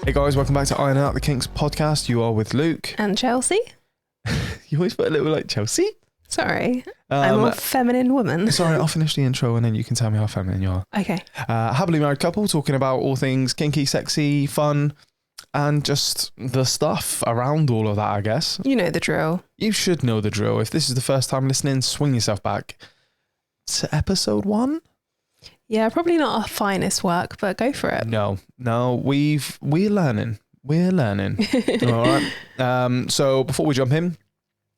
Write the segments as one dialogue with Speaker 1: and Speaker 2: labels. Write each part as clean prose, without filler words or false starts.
Speaker 1: Hey guys, welcome back to Iron Out the Kinks podcast. You are with Luke.
Speaker 2: And Chelsea.
Speaker 1: You always put a little like Chelsea.
Speaker 2: Sorry, I'm a feminine woman.
Speaker 1: Sorry, I'll finish the intro and then you can tell me how feminine you are.
Speaker 2: Okay.
Speaker 1: Happily married couple talking about all things kinky, sexy, fun, and just the stuff around all of that, I guess.
Speaker 2: You know the drill.
Speaker 1: You should know the drill. If this is the first time listening, swing yourself back to episode 1.
Speaker 2: Yeah, probably not our finest work, but go for it.
Speaker 1: No, we're learning. We're learning. All right. So before we jump in,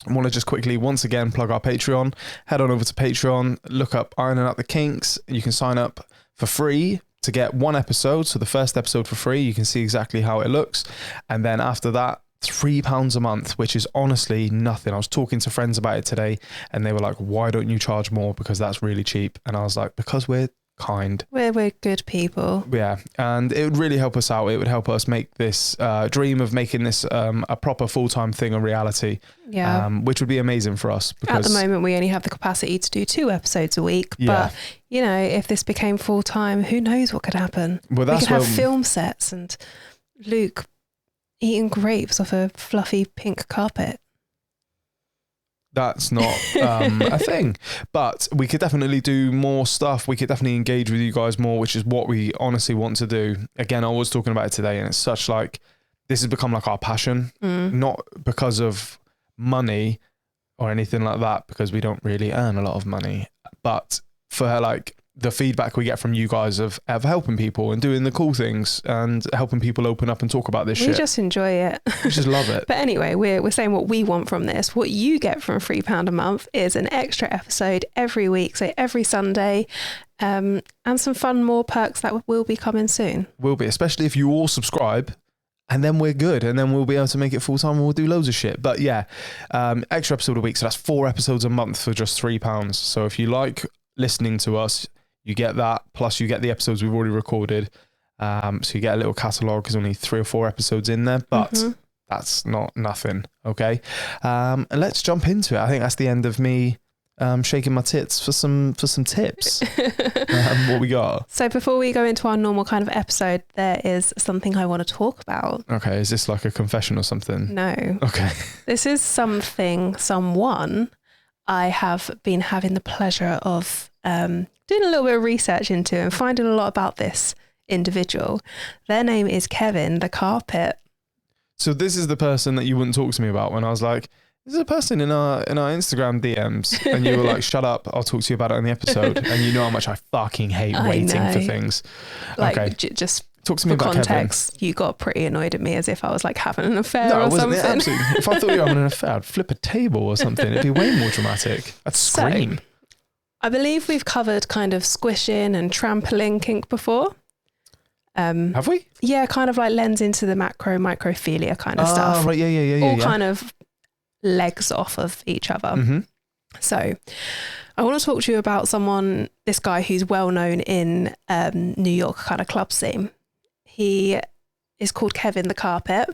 Speaker 1: I want to just quickly once again plug our Patreon. Head on over to Patreon, look up Ironing Out the Kinks. You can sign up for free to get one episode. So the first episode for free, you can see exactly how it looks. And then after that, £3 a month, which is honestly nothing. I was talking to friends about it today and they were like, why don't you charge more? Because that's really cheap. And I was like, because we're kind.
Speaker 2: We're good people.
Speaker 1: Yeah, and it would really help us out. It would help us make this dream of making this a proper full-time thing a reality.
Speaker 2: Yeah,
Speaker 1: which would be amazing for us. Because
Speaker 2: at the moment, we only have the capacity to do 2 episodes a week.
Speaker 1: Yeah.
Speaker 2: But you know, if this became full-time, who knows what could happen?
Speaker 1: Well,
Speaker 2: we
Speaker 1: that's
Speaker 2: could have film sets and Luke eating grapes off a fluffy pink carpet.
Speaker 1: That's not a thing, but we could definitely do more stuff. We could definitely engage with you guys more, which is what we honestly want to do. Again, I was talking about it today and it's such like, this has become like our passion, not because of money or anything like that, because we don't really earn a lot of money, but for like the feedback we get from you guys of helping people and doing the cool things and helping people open up and talk about this shit.
Speaker 2: We just enjoy it.
Speaker 1: We just love it.
Speaker 2: But anyway, we're saying what we want from this. What you get from £3 a month is an extra episode every week, so every Sunday, and some fun more perks that will be coming soon.
Speaker 1: Will be, especially if you all subscribe. And then we're good. And then we'll be able to make it full time and we'll do loads of shit. But yeah, extra episode a week. So that's 4 episodes a month for just £3. So if you like listening to us, you get that, plus you get the episodes we've already recorded. So you get a little catalogue. There's only 3 or 4 episodes in there, but that's not nothing, okay? And let's jump into it. I think that's the end of me shaking my tits for some tips. What we got?
Speaker 2: So before we go into our normal kind of episode, there is something I want to talk about.
Speaker 1: Okay, is this like a confession or something?
Speaker 2: No.
Speaker 1: Okay.
Speaker 2: This is someone I have been having the pleasure of doing a little bit of research into and finding a lot about this individual. Their name is Kevin the Carpet.
Speaker 1: So this is the person that you wouldn't talk to me about when I was like, this is a person in our Instagram DMs. And you were like, shut up, I'll talk to you about it on the episode. And you know how much I fucking hate waiting for things.
Speaker 2: Like,
Speaker 1: okay.
Speaker 2: Just
Speaker 1: talk to me about
Speaker 2: context,
Speaker 1: Kevin.
Speaker 2: You got pretty annoyed at me as if I was like having an affair
Speaker 1: No,
Speaker 2: or
Speaker 1: I wasn't.
Speaker 2: something.
Speaker 1: Absolutely. If I thought you were having an affair, I'd flip a table or something. It'd be way more dramatic. I'd scream.
Speaker 2: So, I believe we've covered kind of squishing and trampling kink before.
Speaker 1: Have we?
Speaker 2: Yeah, kind of like lens into the microphilia kind of stuff.
Speaker 1: Right, yeah.
Speaker 2: All kind of legs off of each other.
Speaker 1: Mm-hmm.
Speaker 2: So I want to talk to you about this guy who's well known in New York kind of club scene. He is called Kevin the Carpet,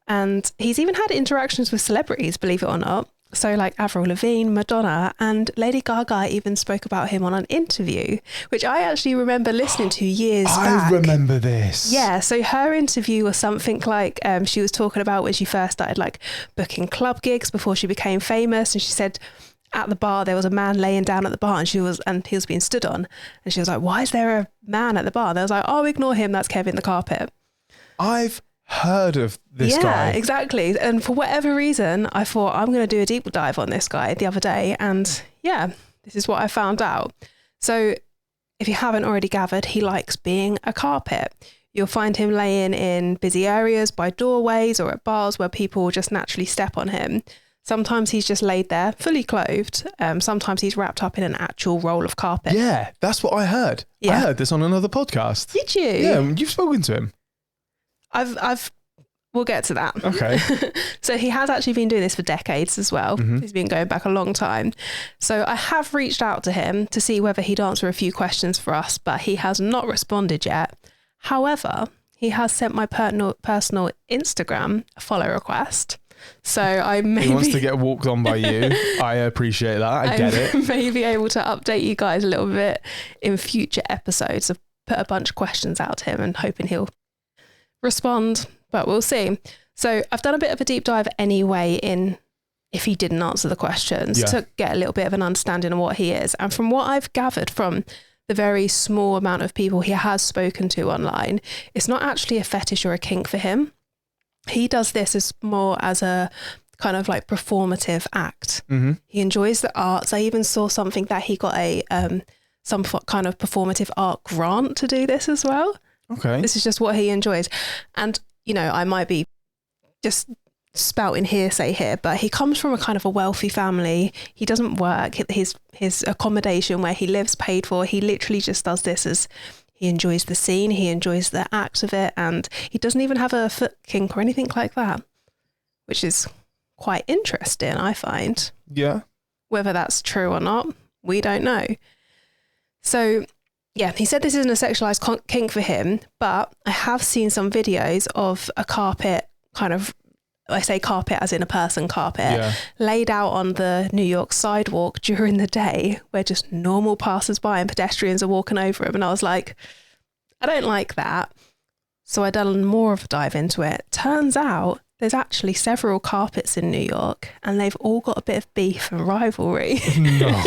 Speaker 2: and he's even had interactions with celebrities, believe it or not. So like Avril Lavigne, Madonna, and Lady Gaga even spoke about him on an interview, which I actually remember listening to years back.
Speaker 1: I remember this.
Speaker 2: Yeah, so her interview was something like she was talking about when she first started like booking club gigs before she became famous, and she said at the bar there was a man laying down at the bar and he was being stood on, and she was like, why is there a man at the bar? And they was like, oh, ignore him, that's Kevin the Carpet.
Speaker 1: I've heard of this guy.
Speaker 2: Yeah, exactly. And for whatever reason, I thought I'm going to do a deep dive on this guy the other day. And yeah, this is what I found out. So if you haven't already gathered, he likes being a carpet. You'll find him laying in busy areas by doorways or at bars where people will just naturally step on him. Sometimes he's just laid there, fully clothed. Sometimes he's wrapped up in an actual roll of carpet.
Speaker 1: Yeah, that's what I heard.
Speaker 2: Yeah.
Speaker 1: I heard this on another podcast.
Speaker 2: Did you?
Speaker 1: Yeah, you've spoken to him.
Speaker 2: We'll get to that.
Speaker 1: Okay.
Speaker 2: So he has actually been doing this for decades as well.
Speaker 1: Mm-hmm.
Speaker 2: He's been going back a long time. So I have reached out to him to see whether he'd answer a few questions for us, but he has not responded yet. However, he has sent my personal Instagram a follow request. So I maybe...
Speaker 1: He wants to get walked on by you. I appreciate that. I get it.
Speaker 2: May be able to update you guys a little bit in future episodes. I've put a bunch of questions out to him and hoping he'll respond, but we'll see. So I've done a bit of a deep dive anyway in if he didn't answer the questions to get a little bit of an understanding of what he is. And from what I've gathered from the very small amount of people he has spoken to online, it's not actually a fetish or a kink for him. He does this as more as a kind of like performative act.
Speaker 1: Mm-hmm.
Speaker 2: He enjoys the arts. I even saw something that he got a some kind of performative art grant to do this as well.
Speaker 1: Okay.
Speaker 2: This is just what he enjoys. And, you know, I might be just spouting hearsay here, but he comes from a kind of a wealthy family. He doesn't work. His accommodation where he lives paid for. He literally just does this as he enjoys the scene. He enjoys the act of it. And he doesn't even have a foot kink or anything like that, which is quite interesting, I find.
Speaker 1: Yeah.
Speaker 2: Whether that's true or not, we don't know. So, yeah, he said this isn't a sexualized kink for him, but I have seen some videos of a carpet kind of, I say carpet as in a person carpet, laid out on the New York sidewalk during the day where just normal passers-by and pedestrians are walking over him. And I was like, I don't like that. So I done more of a dive into it. Turns out there's actually several carpets in New York and they've all got a bit of beef and rivalry.
Speaker 1: No.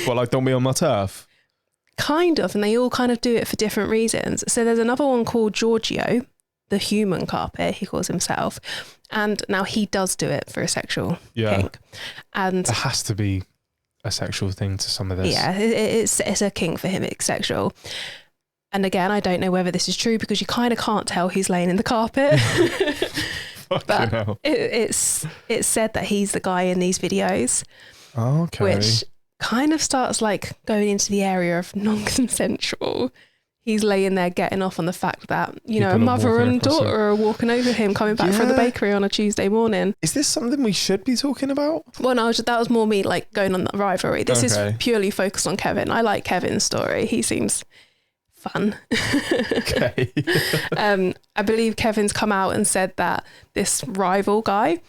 Speaker 1: Well, like, don't be on my turf.
Speaker 2: Kind of, and they all kind of do it for different reasons. So there's another one called Giorgio, the human carpet, he calls himself. And now he does do it for a sexual kink. And
Speaker 1: there has to be a sexual thing to some of this.
Speaker 2: Yeah, it's a kink for him, it's sexual. And again, I don't know whether this is true because you kind of can't tell who's laying in the carpet. But it's said that he's the guy in these videos.
Speaker 1: Oh, okay.
Speaker 2: Which kind of starts like going into the area of non-consensual. He's laying there getting off on the fact that, you know, a mother and daughter are walking over him coming back from the bakery on a Tuesday morning.
Speaker 1: Is this something we should be talking about?
Speaker 2: Well, no, that was more me like going on the rivalry. This is purely focused on Kevin. I like Kevin's story. He seems fun.
Speaker 1: Okay.
Speaker 2: I believe Kevin's come out and said that this rival guy,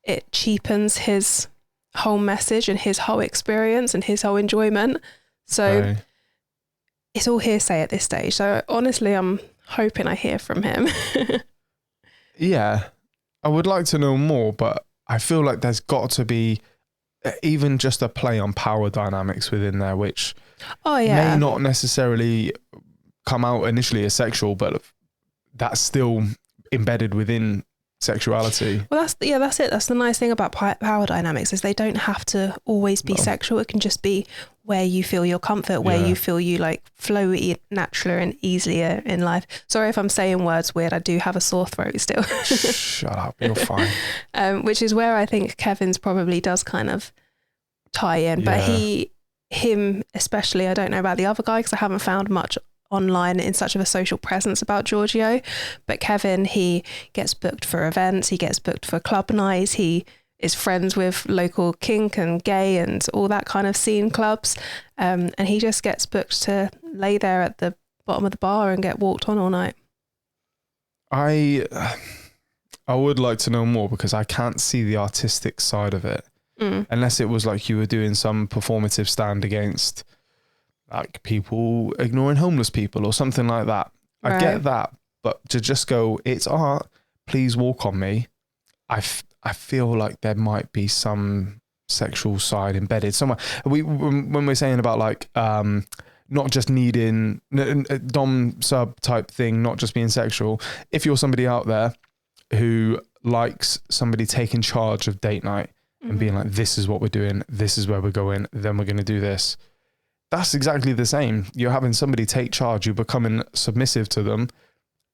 Speaker 2: it cheapens his whole message and his whole experience and his whole enjoyment. So it's all hearsay at this stage. So honestly, I'm hoping I hear from him.
Speaker 1: Yeah, I would like to know more, but I feel like there's got to be even just a play on power dynamics within there, which may not necessarily come out initially as sexual, but that's still embedded within sexuality. Well,
Speaker 2: that's it. That's the nice thing about power dynamics is they don't have to always be sexual. It can just be where you feel your comfort, where you feel you like flow naturally and easier in life. Sorry if I'm saying words weird. I do have a sore throat still.
Speaker 1: Shut up, you're fine.
Speaker 2: Which is where I think Kevin's probably does kind of tie in, but him especially. I don't know about the other guy because I haven't found much online in such of a social presence about Giorgio, but Kevin, he gets booked for events, he gets booked for club nights, he is friends with local kink and gay and all that kind of scene clubs, and he just gets booked to lay there at the bottom of the bar and get walked on all night.
Speaker 1: I would like to know more because I can't see the artistic side of it unless it was like you were doing some performative stand against like people ignoring homeless people or something like that. I get that, but to just go, it's art, please walk on me. I feel like there might be some sexual side embedded somewhere. When we're saying about like not just needing dom sub type thing, not just being sexual. If you're somebody out there who likes somebody taking charge of date night and being like, this is what we're doing, this is where we're going, then we're going to do this. That's exactly the same. You're having somebody take charge, you're becoming submissive to them,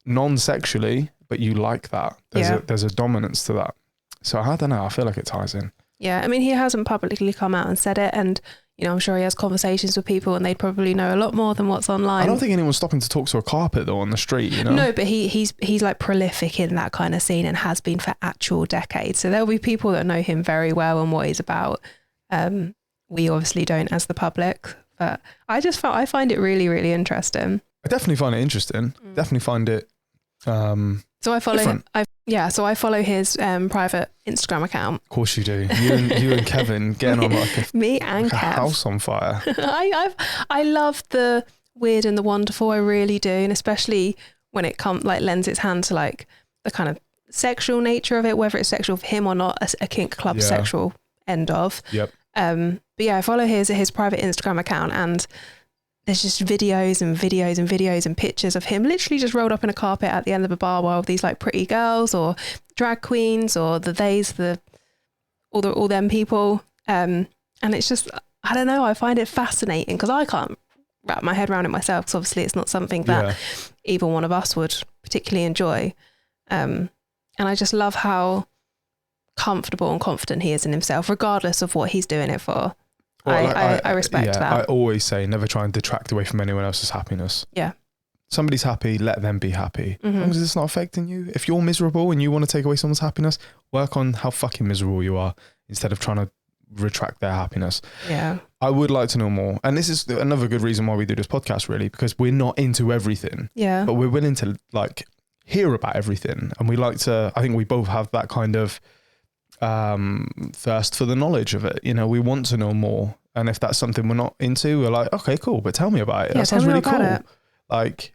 Speaker 1: non-sexually, but you like that. There's a dominance to that. So I don't know, I feel like it ties in. Yeah,
Speaker 2: I mean, he hasn't publicly come out and said it, and you know, I'm sure he has conversations with people and they'd probably know a lot more than what's online.
Speaker 1: I don't think anyone's stopping to talk to a carpet though on the street, you know?
Speaker 2: No, but he's like prolific in that kind of scene and has been for actual decades. So there'll be people that know him very well and what he's about. We obviously don't as the public, but I find it really, really interesting.
Speaker 1: I definitely find it interesting. Definitely find it
Speaker 2: so I follow him. So I follow his private Instagram account.
Speaker 1: Of course you do. You and Kevin getting on like
Speaker 2: a
Speaker 1: house on fire.
Speaker 2: I love the weird and the wonderful. I really do, and especially when it lends its hand to like the kind of sexual nature of it, whether it's sexual for him or not, a kink club sexual end of.
Speaker 1: Yep.
Speaker 2: But yeah, I follow his private Instagram account, and there's just videos and pictures of him literally just rolled up in a carpet at the end of a bar while these like pretty girls or drag queens or all them people. And it's just, I don't know, I find it fascinating because I can't wrap my head around it myself, because obviously it's not something that either one of us would particularly enjoy. And I just love how comfortable and confident he is in himself, regardless of what he's doing it for. Well, I respect that.
Speaker 1: I always say never try and detract away from anyone else's happiness.
Speaker 2: Yeah.
Speaker 1: Somebody's happy, let them be happy. As long as it's not affecting you. If you're miserable and you want to take away someone's happiness, work on how fucking miserable you are instead of trying to retract their happiness.
Speaker 2: Yeah.
Speaker 1: I would like to know more. And this is another good reason why we do this podcast, really, because we're not into everything.
Speaker 2: Yeah.
Speaker 1: But we're willing to like hear about everything. And we like to, I think we both have that kind of thirst for the knowledge of it. You know, we want to know more. And if that's something we're not into, we're like, okay, cool, but tell me about it.
Speaker 2: Yeah,
Speaker 1: that sounds really cool.
Speaker 2: It.
Speaker 1: Like,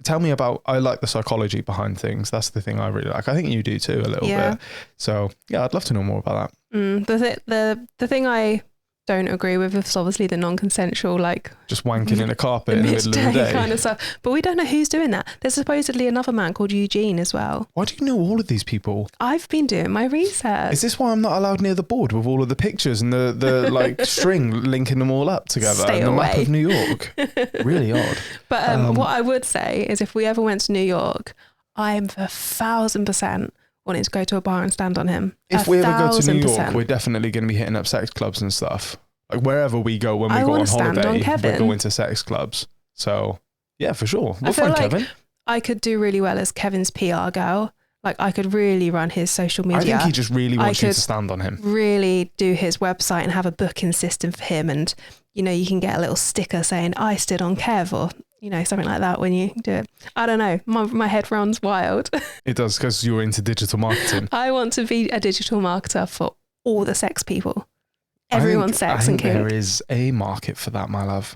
Speaker 1: tell me about, I like the psychology behind things. That's the thing I really like. I think you do too, a little bit. So yeah, I'd love to know more about
Speaker 2: that. The thing I don't agree with is obviously the non-consensual, like
Speaker 1: just wanking in a carpet in the middle of the day
Speaker 2: kind of stuff. But we don't know who's doing that. There's supposedly another man called Eugene as well.
Speaker 1: Why do you know all of these people?
Speaker 2: I've been doing my research.
Speaker 1: Is this why I'm not allowed near the board with all of the pictures and the like string linking them all up together?
Speaker 2: Stay
Speaker 1: and the
Speaker 2: away.
Speaker 1: map of New York. Really odd.
Speaker 2: But what I would say is if we ever went to New York, I'm 1,000% wanting to go to a bar and stand on him.
Speaker 1: If we ever go to New York, we're definitely going to be hitting up sex clubs and stuff. Like wherever we go when we go on holiday, we're going to sex clubs. So yeah, for sure. We'll find Kevin.
Speaker 2: I could do really well as Kevin's PR girl. Like I could really run his social media.
Speaker 1: I think he just really wants you to stand on him.
Speaker 2: Really do his website and have a booking system for him. And, you know, you can get a little sticker saying, I stood on Kev, or, you know, something like that when you do it. I don't know. My head runs wild.
Speaker 1: It does, because you're into digital marketing.
Speaker 2: I want to be a digital marketer for all the sex people. Everyone's sex and kink.
Speaker 1: There is a market for that, my love.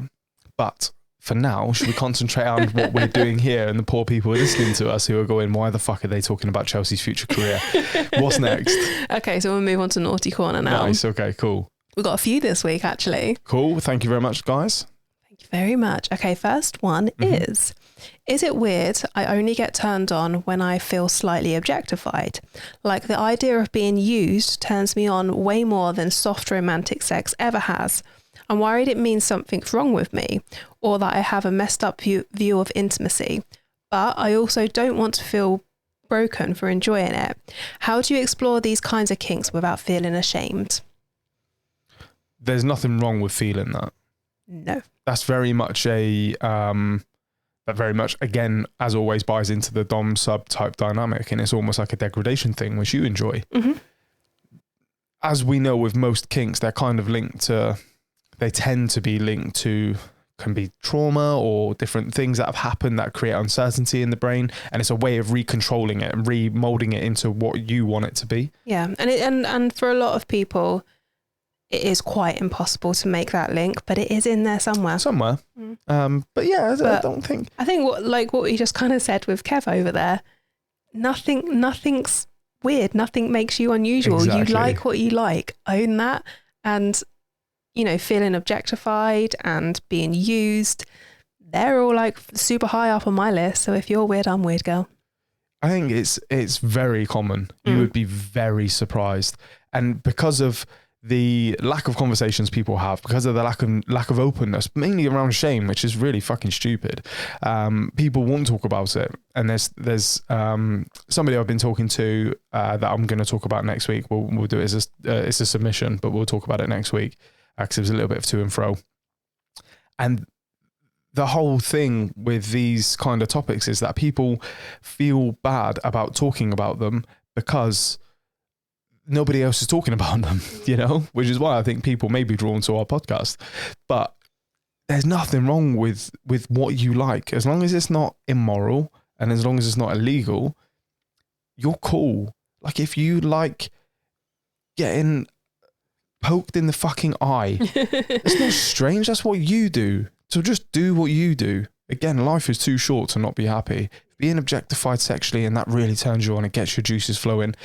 Speaker 1: But for now, should we concentrate on what we're doing here and the poor people listening to us who are going, why the fuck are they talking about Chelsea's future career? What's next?
Speaker 2: Okay, so we'll move on to Naughty Corner now.
Speaker 1: Nice, okay, cool.
Speaker 2: We've got a few this week, actually.
Speaker 1: Cool, thank you very much, guys.
Speaker 2: Thank you very much. Okay, first one is it weird I only get turned on when I feel slightly objectified? Like the idea of being used turns me on way more than soft romantic sex ever has. I'm worried it means something's wrong with me, or that I have a messed up view of intimacy. But I also don't want to feel broken for enjoying it. How do you explore these kinds of kinks without feeling ashamed?
Speaker 1: There's nothing wrong with feeling that.
Speaker 2: No.
Speaker 1: That's very much that very much, again, as always, buys into the dom sub type dynamic, and it's almost like a degradation thing, which you enjoy. As we know with most kinks, they're kind of linked to, they tend to be linked to, can be trauma or different things that have happened that create uncertainty in the brain, and it's a way of recontrolling it and remolding it into what you want it to be.
Speaker 2: Yeah, and for a lot of people, it is quite impossible to make that link, but it is in there somewhere. But yeah, I don't think. I think what we just kind of said with Kev over there, nothing's weird. Nothing makes you unusual.
Speaker 1: Exactly.
Speaker 2: You like what you like. Own that. And, you know, feeling objectified and being used, they're all like super high up on my list. So if you're weird, I'm weird, girl.
Speaker 1: I think it's very common. You would be very surprised. And because of the lack of conversations people have, because of the lack of openness, mainly around shame, which is really fucking stupid, people won't talk about it. And there's somebody I've been talking to that I'm going to talk about next week. We'll do it as it's a submission, but we'll talk about it next week because it was a little bit of to and fro. And the whole thing with these kind of topics is that people feel bad about talking about them because nobody else is talking about them, you know, which is why I think people may be drawn to our podcast. But there's nothing wrong with what you like. As long as it's not immoral and as long as it's not illegal, you're cool. Like if you like getting poked in the fucking eye, it's not strange. That's what you do. So just do what you do. Again, life is too short to not be happy. If being objectified sexually and that really turns you on, it gets your juices flowing,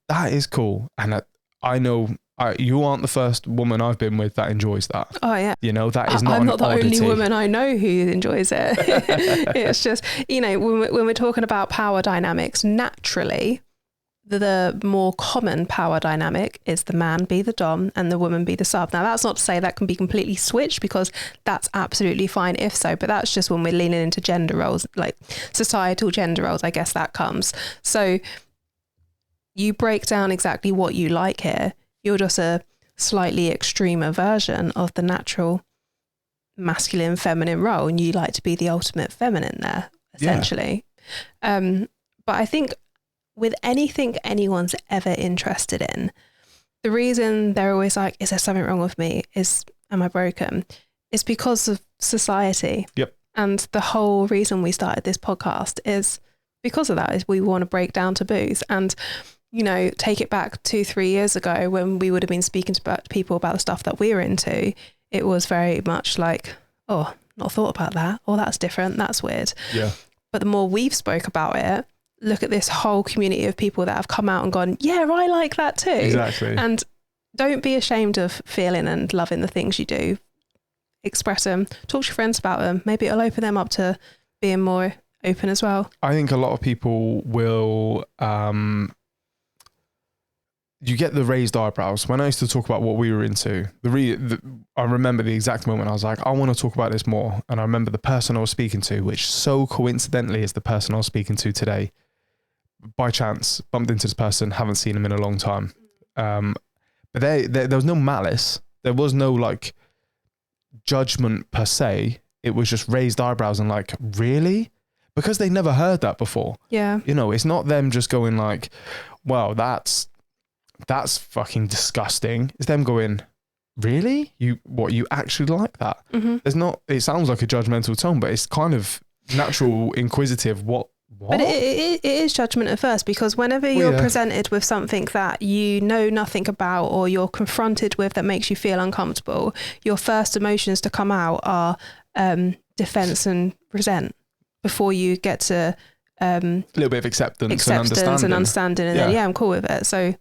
Speaker 1: that is cool. And I know you aren't the first woman I've been with that enjoys that.
Speaker 2: Oh yeah.
Speaker 1: You know, that is not
Speaker 2: I'm
Speaker 1: an
Speaker 2: not the
Speaker 1: oddity.
Speaker 2: only woman I know who enjoys it. It's just, you know, when we're talking about power dynamics, naturally, the more common power dynamic is the man be the dom and the woman be the sub. Now, that's not to say that can be completely switched, because that's absolutely fine if so, but that's just when we're leaning into gender roles, like societal gender roles, I guess that comes. So you break down exactly what you like here. You're just a slightly extremer version of the natural masculine feminine role, and you like to be the ultimate feminine there, essentially. But I think with anything anyone's ever interested in, the reason they're always like, is there something wrong with me? Am I broken? It's because of society.
Speaker 1: Yep.
Speaker 2: And the whole reason we started this podcast is because of that, is we want to break down taboos. And, you know, take it back 2-3 years ago when we would have been speaking to people about the stuff that we're into, it was very much like, oh, not thought about that. Oh, that's different. That's weird.
Speaker 1: Yeah.
Speaker 2: But the more we've spoke about it, look at this whole community of people that have come out and gone, yeah, I like that too.
Speaker 1: Exactly.
Speaker 2: And don't be ashamed of feeling and loving the things you do. Express them, talk to your friends about them. Maybe it'll open them up to being more open as well.
Speaker 1: I think a lot of people will, you get the raised eyebrows. When I used to talk about what we were into, I remember the exact moment I was like, I want to talk about this more. And I remember the person I was speaking to, which so coincidentally is the person I was speaking to today. By chance, bumped into this person, haven't seen him in a long time. But there was no malice. There was no like judgment per se. It was just raised eyebrows and like, really? Because they never heard that before.
Speaker 2: Yeah.
Speaker 1: You know, it's not them just going like, well, that's fucking disgusting. It's them going, really? You actually like that?
Speaker 2: Mm-hmm.
Speaker 1: It sounds like a judgmental tone, but it's kind of natural, inquisitive. What?
Speaker 2: But it is judgment at first, because whenever you're presented with something that you know nothing about, or you're confronted with that makes you feel uncomfortable, your first emotions to come out are defense and resent before you get to
Speaker 1: a little bit of acceptance and understanding.
Speaker 2: And then, I'm cool with it. So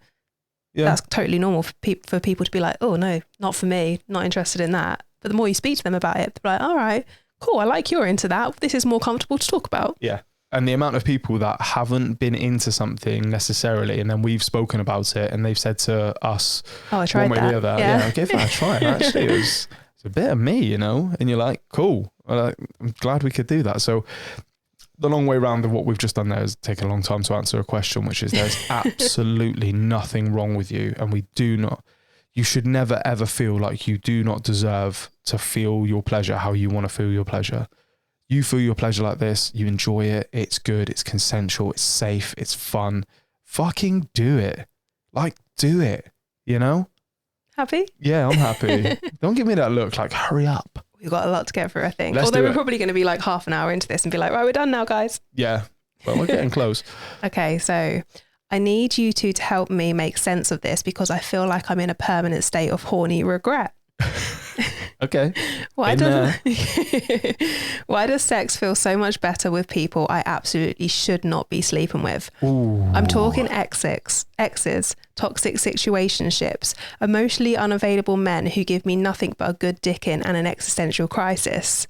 Speaker 2: that's totally normal for people to be like, oh no, not for me, not interested in that. But the more you speak to them about it, they're like, all right, cool, I like you're into that. This is more comfortable to talk about. Yeah.
Speaker 1: And the amount of people that haven't been into something necessarily, and then we've spoken about it, and they've said to us,
Speaker 2: "Oh, I tried that."
Speaker 1: I gave that a try. Actually, it's a bit of me, you know. And you're like, "Cool, I'm glad we could do that." So, the long way around of what we've just done there is taken a long time to answer a question, which is there's absolutely nothing wrong with you, and you should never ever feel like you do not deserve to feel your pleasure how you want to feel your pleasure. You feel your pleasure like this, you enjoy it, it's good, it's consensual, it's safe, it's fun. Fucking do it. Like, do it, you know?
Speaker 2: Happy?
Speaker 1: Yeah, I'm happy. Don't give me that look like, hurry up.
Speaker 2: We've got a lot to get through, I think. Although we're probably going to be like half an hour into this and be like, right, we're done now, guys.
Speaker 1: Yeah, well, we're getting close.
Speaker 2: Okay, so I need you two to help me make sense of this, because I feel like I'm in a permanent state of horny regret.
Speaker 1: Okay.
Speaker 2: Why does sex feel so much better with people I absolutely should not be sleeping with?
Speaker 1: Ooh.
Speaker 2: I'm talking exes, toxic situationships, emotionally unavailable men who give me nothing but a good dicking and an existential crisis.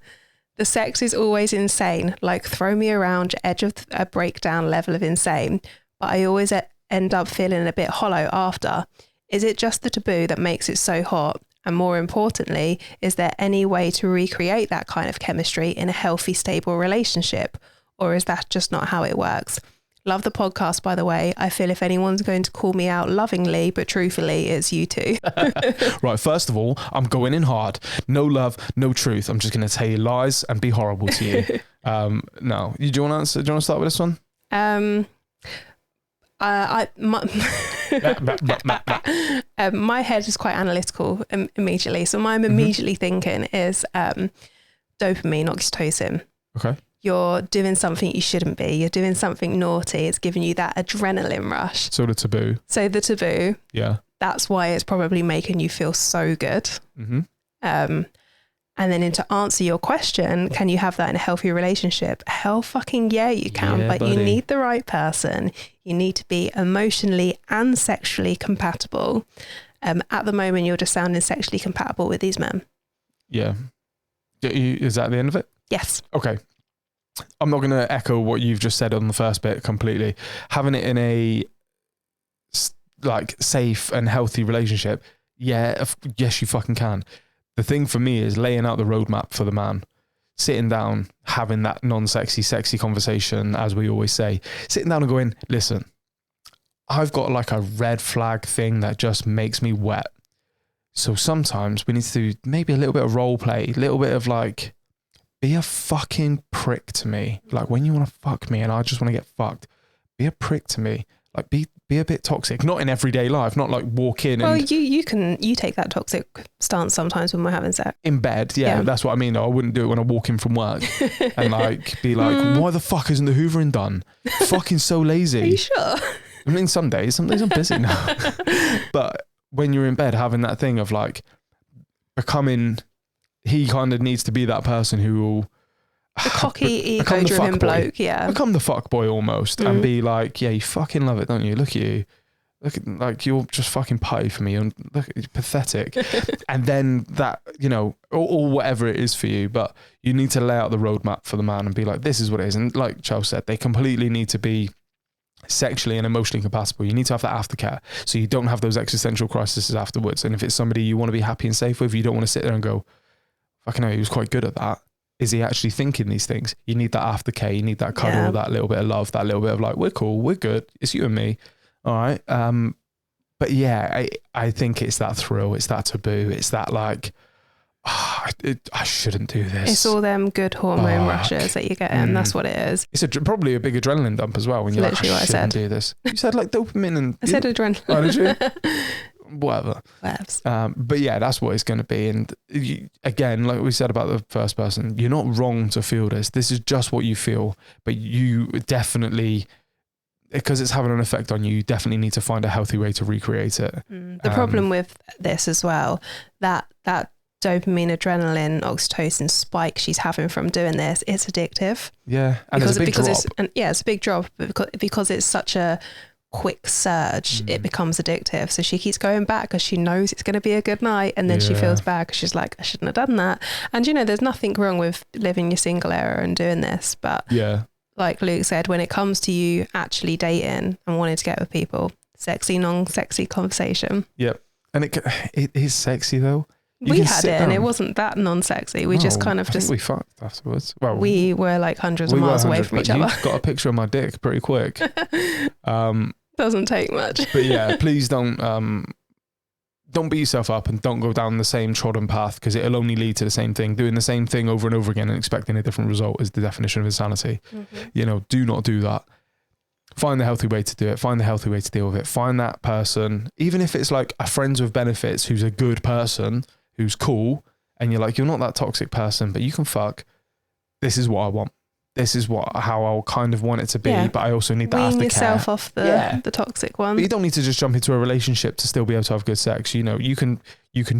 Speaker 2: The sex is always insane, like throw me around edge of a breakdown level of insane, but I always end up feeling a bit hollow after. Is it just the taboo that makes it so hot? And more importantly, is there any way to recreate that kind of chemistry in a healthy, stable relationship? Or is that just not how it works? Love the podcast, by the way. I feel if anyone's going to call me out lovingly, but truthfully, it's you two.
Speaker 1: Right, first of all, I'm going in hard. No love, no truth. I'm just going to tell you lies and be horrible to you. No. Do you want to answer? Do you want to start with this one?
Speaker 2: My head is quite analytical immediately. So what I'm immediately thinking is dopamine, oxytocin.
Speaker 1: Okay.
Speaker 2: You're doing something you shouldn't be. You're doing something naughty. It's giving you that adrenaline rush.
Speaker 1: So the taboo. Yeah.
Speaker 2: That's why it's probably making you feel so good.
Speaker 1: Mm-hmm.
Speaker 2: And then to answer your question, can you have that in a healthy relationship? Hell fucking yeah, you can, but
Speaker 1: buddy.
Speaker 2: you need the right person. You need to be emotionally and sexually compatible. At the moment, you're just sounding sexually compatible with these men.
Speaker 1: Yeah. Is that the end of it?
Speaker 2: Yes.
Speaker 1: Okay. I'm not going to echo what you've just said on the first bit completely. Having it in a like safe and healthy relationship, yes, you fucking can. The thing for me is laying out the roadmap for the man, sitting down, having that non-sexy, sexy conversation, as we always say, sitting down and going, listen, I've got like a red flag thing that just makes me wet. So sometimes we need to do maybe a little bit of role play, a little bit of like, be a fucking prick to me. Like when you want to fuck me and I just want to get fucked, be a prick to me. Like be a bit toxic, not in everyday life, not like walk in
Speaker 2: well,
Speaker 1: and...
Speaker 2: you take that toxic stance sometimes when we're having sex.
Speaker 1: In bed, yeah, that's what I mean. I wouldn't do it when I walk in from work and like be like, why the fuck isn't the hoovering done? Fucking so lazy.
Speaker 2: Are you sure?
Speaker 1: I mean, some days I'm busy now. But when you're in bed having that thing of like becoming... He kind of needs to be that person who will...
Speaker 2: The cocky, ego-driven bloke, yeah.
Speaker 1: Become the fuck boy almost and be like, yeah, you fucking love it, don't you? Look at you. Look at, like, you're just fucking putty for me and look, you're pathetic. And then that, you know, or whatever it is for you, but you need to lay out the roadmap for the man and be like, this is what it is. And like Charles said, they completely need to be sexually and emotionally compatible. You need to have that aftercare so you don't have those existential crises afterwards. And if it's somebody you want to be happy and safe with, you don't want to sit there and go, fucking hell, he was quite good at that. Is he actually thinking these things? You need that aftercare. You need that cuddle, that little bit of love, that little bit of like, we're cool, we're good. It's you and me. All right. But yeah, I think it's that thrill. It's that taboo. It's that like, I shouldn't do this.
Speaker 2: It's all them good hormone rushes that you get in. That's what it is.
Speaker 1: It's probably a big adrenaline dump as well when you're like, I shouldn't do this. You said like dopamine and...
Speaker 2: I said adrenaline.
Speaker 1: Oh, did you? Whatever. But yeah, that's what it's going to be. And again, like we said about the first person, you're not wrong to feel this. This is just what you feel. But you definitely, because it's having an effect on you, you definitely need to find a healthy way to recreate it.
Speaker 2: The problem with this as well, that dopamine, adrenaline, oxytocin spike she's having from doing this, it's addictive.
Speaker 1: Yeah, and it's a big drop.
Speaker 2: It's a big drop because it's such a quick surge, it becomes addictive. So she keeps going back because she knows it's going to be a good night, and then she feels bad because she's like, I shouldn't have done that. And you know, there's nothing wrong with living your single era and doing this, but like Luke said, when it comes to you actually dating and wanting to get with people, sexy, non-sexy conversation. Yep.
Speaker 1: And it is sexy though.
Speaker 2: We had it and it wasn't that non-sexy. We just kind of
Speaker 1: we fucked afterwards. Well,
Speaker 2: we were like hundreds of miles away from each other.
Speaker 1: You got a picture of my dick pretty quick.
Speaker 2: Doesn't take much.
Speaker 1: But yeah, please don't beat yourself up and don't go down the same trodden path, because it'll only lead to the same thing. Doing the same thing over and over again and expecting a different result is the definition of insanity. You know, do not do that. Find the healthy way to do it. Find the healthy way to deal with it. Find that person, even if it's like a friends with benefits who's a good person, who's cool, and you're like, you're not that toxic person, but you can fuck. This is what I want. This is how I kind of want it to be, but I also need that aftercare.
Speaker 2: Wean yourself off the toxic one.
Speaker 1: But you don't need to just jump into a relationship to still be able to have good sex. You know, you can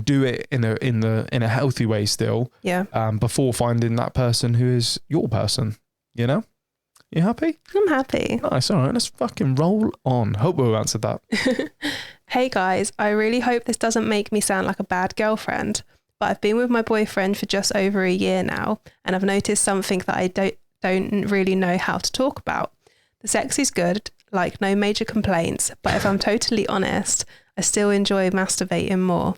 Speaker 1: do it in a healthy way still. Yeah. Before finding that person who is your person. You know. You happy?
Speaker 2: I'm happy.
Speaker 1: Nice. All right. Let's fucking roll on. Hope we've answered that.
Speaker 2: Hey guys, I really hope this doesn't make me sound like a bad girlfriend, but I've been with my boyfriend for just over a year now, and I've noticed something that I don't really know how to talk about. The sex is good, like no major complaints, but if I'm totally honest, I still enjoy masturbating more.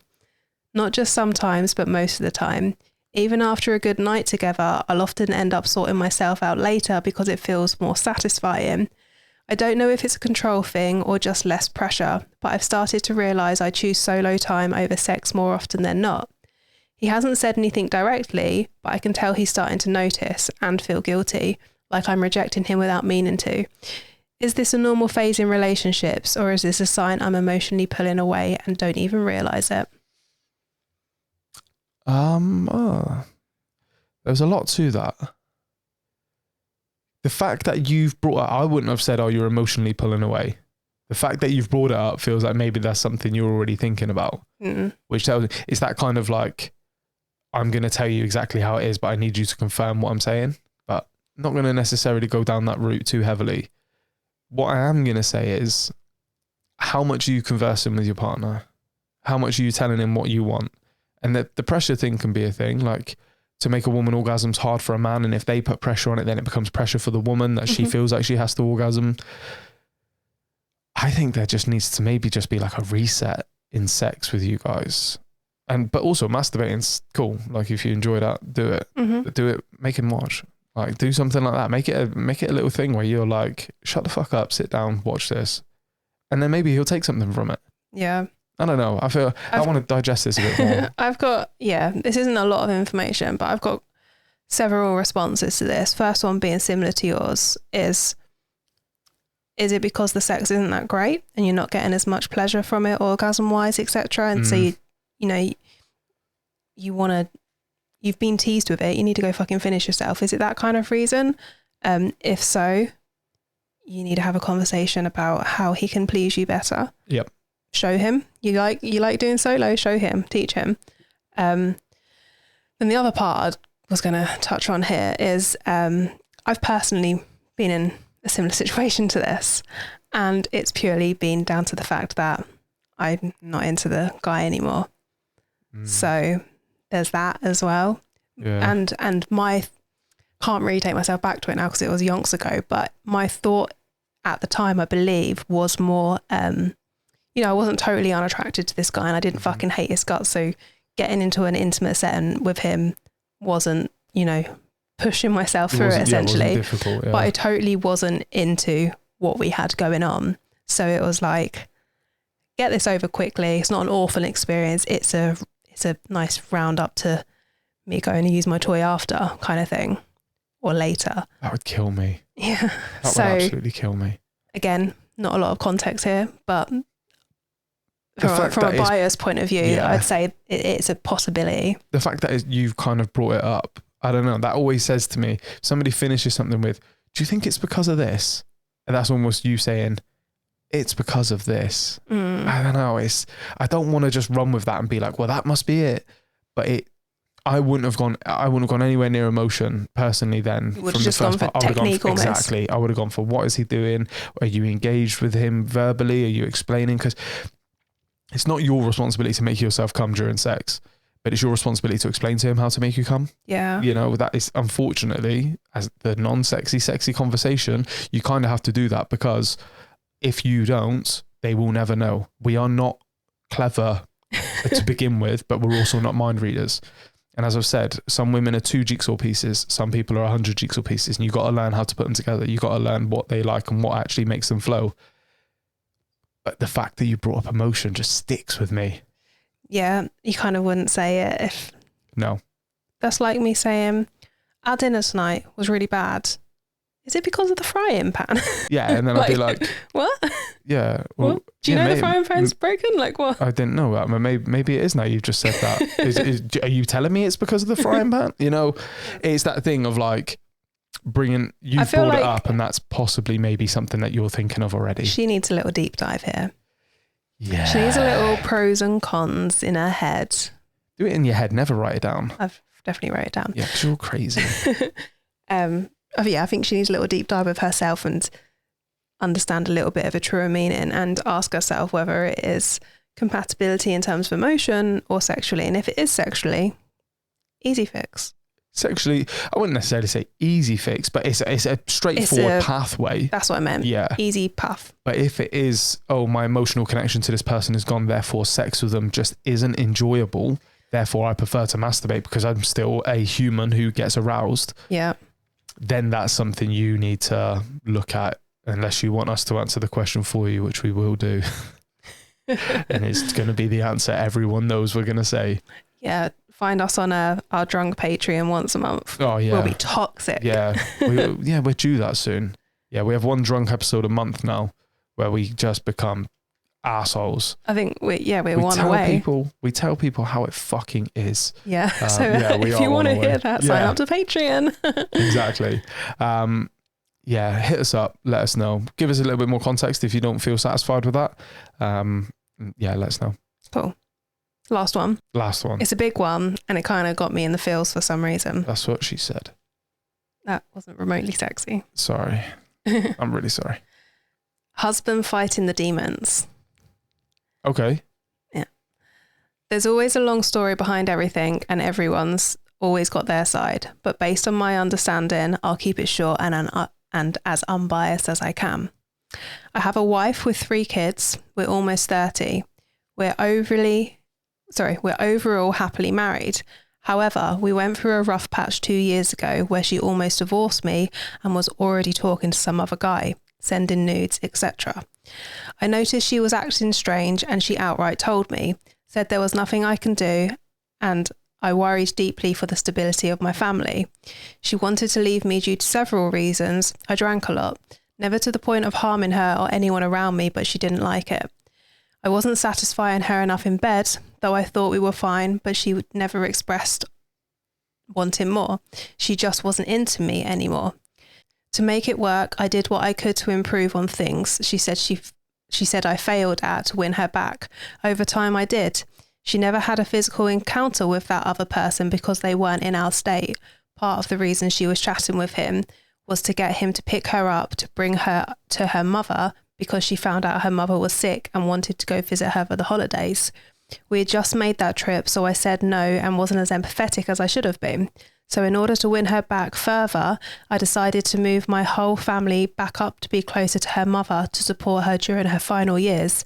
Speaker 2: Not just sometimes, but most of the time. Even after a good night together, I'll often end up sorting myself out later because it feels more satisfying. I don't know if it's a control thing or just less pressure, but I've started to realise I choose solo time over sex more often than not. He hasn't said anything directly, but I can tell he's starting to notice and feel guilty, like I'm rejecting him without meaning to. Is this a normal phase in relationships, or is this a sign I'm emotionally pulling away and don't even realise it?
Speaker 1: There's a lot to that. The fact that you've brought up, I wouldn't have said, oh, you're emotionally pulling away. The fact that you've brought it up feels like maybe that's something you're already thinking about, which tells me it's that kind of like, I'm going to tell you exactly how it is, but I need you to confirm what I'm saying. But I'm not going to necessarily go down that route too heavily. What I am going to say is, how much are you conversing with your partner? How much are you telling him what you want? And the pressure thing can be a thing, like to make a woman orgasm's hard for a man. And if they put pressure on it, then it becomes pressure for the woman that she feels like she has to orgasm. I think there just needs to maybe just be like a reset in sex with you guys. But also masturbating's cool. Like if you enjoy that, do it. Do it, make him watch. Like do something like that. Make it a little thing where you're like, shut the fuck up, sit down, watch this. And then maybe he'll take something from it.
Speaker 2: Yeah.
Speaker 1: I don't know. I want to digest this a bit more.
Speaker 2: I've got, this isn't a lot of information, but I've got several responses to this. First one being similar to yours is it because the sex isn't that great and you're not getting as much pleasure from it orgasm wise, etc. And so you've been teased with it, you need to go fucking finish yourself. Is it that kind of reason? If so, you need to have a conversation about how he can please you better.
Speaker 1: Yep.
Speaker 2: Show him you like doing solo. Show him, teach him. Then the other part I was going to touch on here is I've personally been in a similar situation to this, and it's purely been down to the fact that I'm not into the guy anymore. So there's that as well. Yeah. And my can't really take myself back to it now because it was yonks ago, but my thought at the time, I believe, was more I wasn't totally unattracted to this guy and I didn't fucking hate his guts. So getting into an intimate setting with him wasn't, pushing myself through it essentially.
Speaker 1: It wasn't difficult, yeah.
Speaker 2: But I totally wasn't into what we had going on. So it was like, get this over quickly. It's not an awful experience. It's a nice round up to me going to use my toy after kind of thing, or later.
Speaker 1: That would kill me.
Speaker 2: Yeah.
Speaker 1: That would absolutely kill me.
Speaker 2: Again, not a lot of context here, but from a buyer's point of view, I'd say it's a possibility.
Speaker 1: The fact that you've kind of brought it up, I don't know, that always says to me, if somebody finishes something with, do you think it's because of this? And that's almost you saying, it's because of this. I don't know. I don't want to just run with that and be like, well, that must be it. But I wouldn't have gone anywhere near emotion personally then.
Speaker 2: You would have just gone for technique almost.
Speaker 1: Exactly. I would have gone for, what is he doing? Are you engaged with him verbally? Are you explaining? Because it's not your responsibility to make yourself come during sex, but it's your responsibility to explain to him how to make you come.
Speaker 2: Yeah.
Speaker 1: That is, unfortunately, as the sexy conversation, you kind of have to do that, because if you don't, they will never know. We are not clever to begin with, but we're also not mind readers. And as I've said, some women are 2 jigsaw pieces. Some people are 100 jigsaw pieces, and you've got to learn how to put them together. You've got to learn what they like and what actually makes them flow. But the fact that you brought up emotion just sticks with me.
Speaker 2: Yeah, you kind of wouldn't say it if...
Speaker 1: No.
Speaker 2: That's like me saying, our dinner tonight was really bad. Is it because of the frying pan?
Speaker 1: Yeah, and then I'd be like...
Speaker 2: What?
Speaker 1: Yeah. Well,
Speaker 2: what? Do you know the frying pan's broken? Like what?
Speaker 1: I didn't know that. Maybe it is now you've just said that. Are you telling me it's because of the frying pan? It's that thing of like... you've brought it up, and that's possibly maybe something that you're thinking of already.
Speaker 2: She needs a little deep dive here.
Speaker 1: Yeah.
Speaker 2: She needs a little pros and cons in her head.
Speaker 1: Do it in your head, never write it down.
Speaker 2: I've definitely wrote it down.
Speaker 1: Yeah, because you're crazy.
Speaker 2: I think she needs a little deep dive of herself and understand a little bit of a truer meaning, and ask herself whether it is compatibility in terms of emotion or sexually. And if it is sexually, easy fix.
Speaker 1: Sexually, I wouldn't necessarily say easy fix, but it's a straightforward pathway.
Speaker 2: That's what I meant.
Speaker 1: Yeah.
Speaker 2: Easy path.
Speaker 1: But if it is, my emotional connection to this person is gone, therefore sex with them just isn't enjoyable, therefore I prefer to masturbate because I'm still a human who gets aroused.
Speaker 2: Yeah.
Speaker 1: Then that's something you need to look at, unless you want us to answer the question for you, which we will do. And it's going to be the answer everyone knows we're going to say.
Speaker 2: Yeah. Find us on our drunk Patreon once a month.
Speaker 1: Oh yeah,
Speaker 2: we'll be toxic.
Speaker 1: Yeah, we're due that soon. Yeah, we have one drunk episode a month now, where we just become assholes.
Speaker 2: I think we one away.
Speaker 1: We tell people how it fucking is.
Speaker 2: Yeah. So if you want to hear that, sign up to Patreon.
Speaker 1: Exactly. Hit us up. Let us know. Give us a little bit more context if you don't feel satisfied with that. Let us know.
Speaker 2: Cool. Last one.
Speaker 1: Last one.
Speaker 2: It's a big one, and it kind of got me in the feels for some reason.
Speaker 1: That's what she said.
Speaker 2: That wasn't remotely sexy.
Speaker 1: Sorry. I'm really sorry.
Speaker 2: Husband fighting the demons.
Speaker 1: Okay.
Speaker 2: Yeah. There's always a long story behind everything, and everyone's always got their side. But based on my understanding, I'll keep it short and as unbiased as I can. I have a wife with 3 kids. We're almost 30. We're overall happily married. However, we went through a rough patch 2 years ago where she almost divorced me and was already talking to some other guy, sending nudes, etc. I noticed she was acting strange and she outright told me, said there was nothing I can do, and I worried deeply for the stability of my family. She wanted to leave me due to several reasons. I drank a lot, never to the point of harming her or anyone around me, but she didn't like it. I wasn't satisfying her enough in bed, though I thought we were fine, but she never expressed wanting more. She just wasn't into me anymore. To make it work, I did what I could to improve on things she said I failed at to win her back. Over time I did. She never had a physical encounter with that other person because they weren't in our state. Part of the reason she was chatting with him was to get him to pick her up to bring her to her mother because she found out her mother was sick and wanted to go visit her for the holidays. We had just made that trip, so I said no and wasn't as empathetic as I should have been. So in order to win her back further, I decided to move my whole family back up to be closer to her mother to support her during her final years.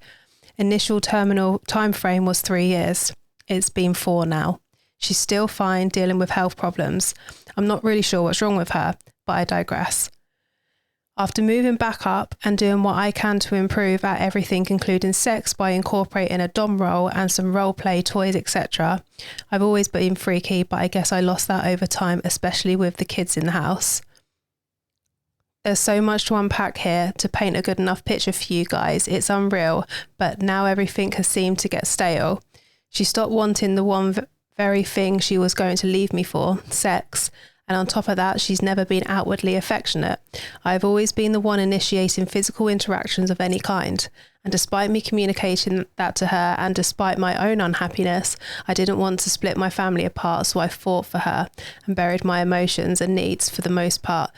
Speaker 2: Initial terminal time frame was 3 years. It's been 4 now. She's still fine dealing with health problems. I'm not really sure what's wrong with her, but I digress. After moving back up and doing what I can to improve at everything including sex by incorporating a dom role and some role play toys, etc. I've always been freaky, but I guess I lost that over time, especially with the kids in the house. There's so much to unpack here to paint a good enough picture for you guys. It's unreal, but now everything has seemed to get stale. She stopped wanting the one very thing she was going to leave me for, sex. And on top of that, she's never been outwardly affectionate. I've always been the one initiating physical interactions of any kind. And despite me communicating that to her and despite my own unhappiness, I didn't want to split my family apart, so I fought for her and buried my emotions and needs for the most part.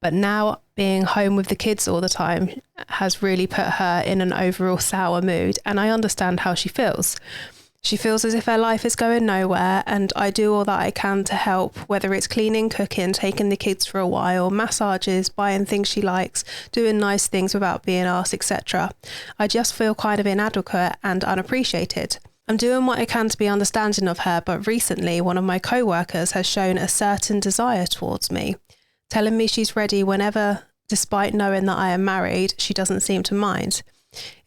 Speaker 2: But now being home with the kids all the time has really put her in an overall sour mood, and I understand how she feels. She feels as if her life is going nowhere, and I do all that I can to help, whether it's cleaning, cooking, taking the kids for a while, massages, buying things she likes, doing nice things without being asked, etc. I just feel kind of inadequate and unappreciated. I'm doing what I can to be understanding of her, but recently one of my co-workers has shown a certain desire towards me, telling me she's ready whenever, despite knowing that I am married, she doesn't seem to mind.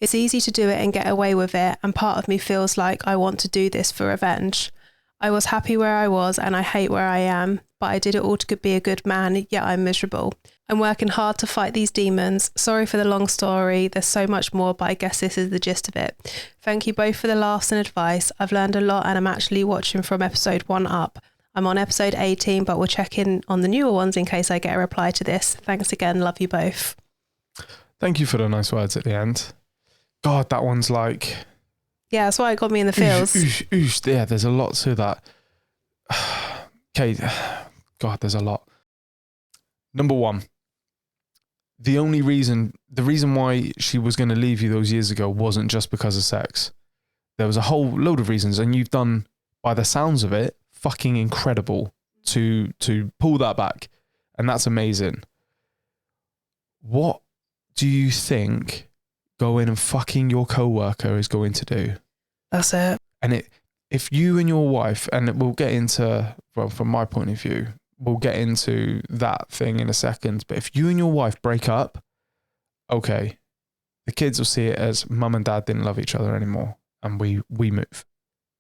Speaker 2: It's easy to do it and get away with it, and part of me feels like I want to do this for revenge. I was happy where I was and I hate where I am, but I did it all to be a good man, yet I'm miserable. I'm working hard to fight these demons. Sorry for the long story, there's so much more, but I guess this is the gist of it. Thank you both for the laughs and advice. I've learned a lot and I'm actually watching from episode 1 up. I'm on episode 18, but we'll check in on the newer ones in case I get a reply to this. Thanks again, love you both.
Speaker 1: Thank you for the nice words at the end. God, that one's like...
Speaker 2: Yeah, that's why it got me in the feels.
Speaker 1: Yeah, there's a lot to that. Okay, God, there's a lot. Number one, the reason why she was going to leave you those years ago wasn't just because of sex. There was a whole load of reasons, and you've done, by the sounds of it, fucking incredible to pull that back, and that's amazing. What do you think going and fucking your co-worker is going to do?
Speaker 2: That's it.
Speaker 1: And if you and your wife, and we'll get into, well, from my point of view, we'll get into that thing in a second, but if you and your wife break up, okay, the kids will see it as mum and dad didn't love each other anymore, and we move.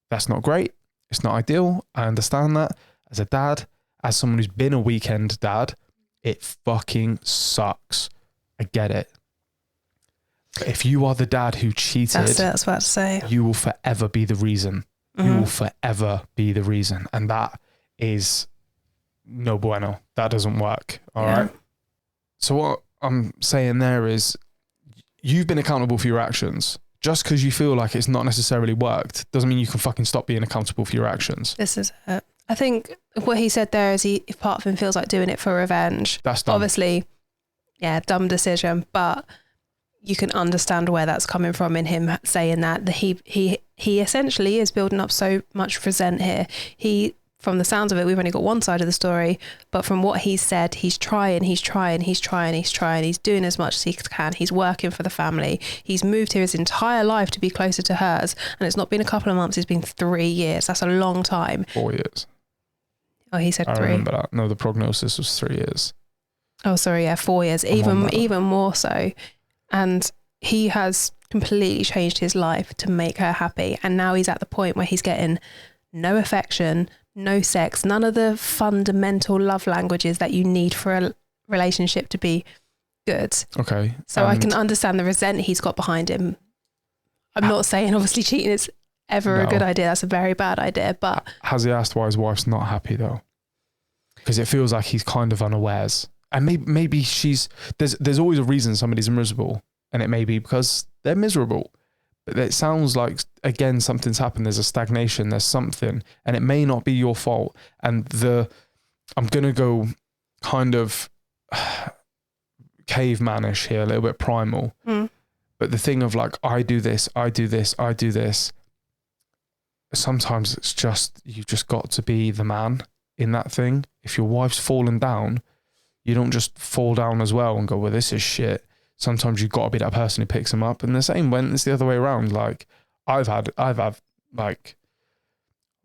Speaker 1: That's not great. It's not ideal. I understand that. As a dad, as someone who's been a weekend dad, it fucking sucks. I get it. But if you are the dad who cheated,
Speaker 2: that's what I was about to say.
Speaker 1: You will forever be the reason. Mm-hmm. You will forever be the reason. And that is no bueno. That doesn't work. All right. So what I'm saying there is you've been accountable for your actions. just because you feel like it's not necessarily worked doesn't mean you can fucking stop being accountable for your actions.
Speaker 2: This is it. I think what he said there is if part of him feels like doing it for revenge,
Speaker 1: That's dumb.
Speaker 2: obviously, yeah, dumb decision, but you can understand where that's coming from in him saying that he essentially is building up so much resent here. From the sounds of it, we've only got one side of the story, but from what he said, he's trying, he's doing as much as he can. He's working for the family. He's moved here his entire life to be closer to hers. And it's not been a couple of months, it's been 3 years. That's a long time.
Speaker 1: 4 years.
Speaker 2: Oh, he said 3.
Speaker 1: I remember that. No, the prognosis was 3 years.
Speaker 2: Oh, sorry, yeah, 4 years. Even more so. And he has completely changed his life to make her happy. And now he's at the point where he's getting no affection, no sex, none of the fundamental love languages that you need for a relationship to be good.
Speaker 1: Okay.
Speaker 2: So I can understand the resent he's got behind him. I'm not saying obviously cheating is ever a good idea. That's a very bad idea. But
Speaker 1: has he asked why his wife's not happy though? Because it feels like he's kind of unawares. And maybe there's always a reason somebody's miserable, and it may be because they're miserable. But it sounds like, again, something's happened. There's a stagnation. There's something. And it may not be your fault. And I'm going to go kind of cavemanish here, a little bit primal.
Speaker 2: Mm.
Speaker 1: But the thing of like, I do this. Sometimes it's just, you've just got to be the man in that thing. If your wife's fallen down, you don't just fall down as well and go, well, this is shit. Sometimes you've got to be that person who picks them up. And the same when it's the other way around. Like I've had like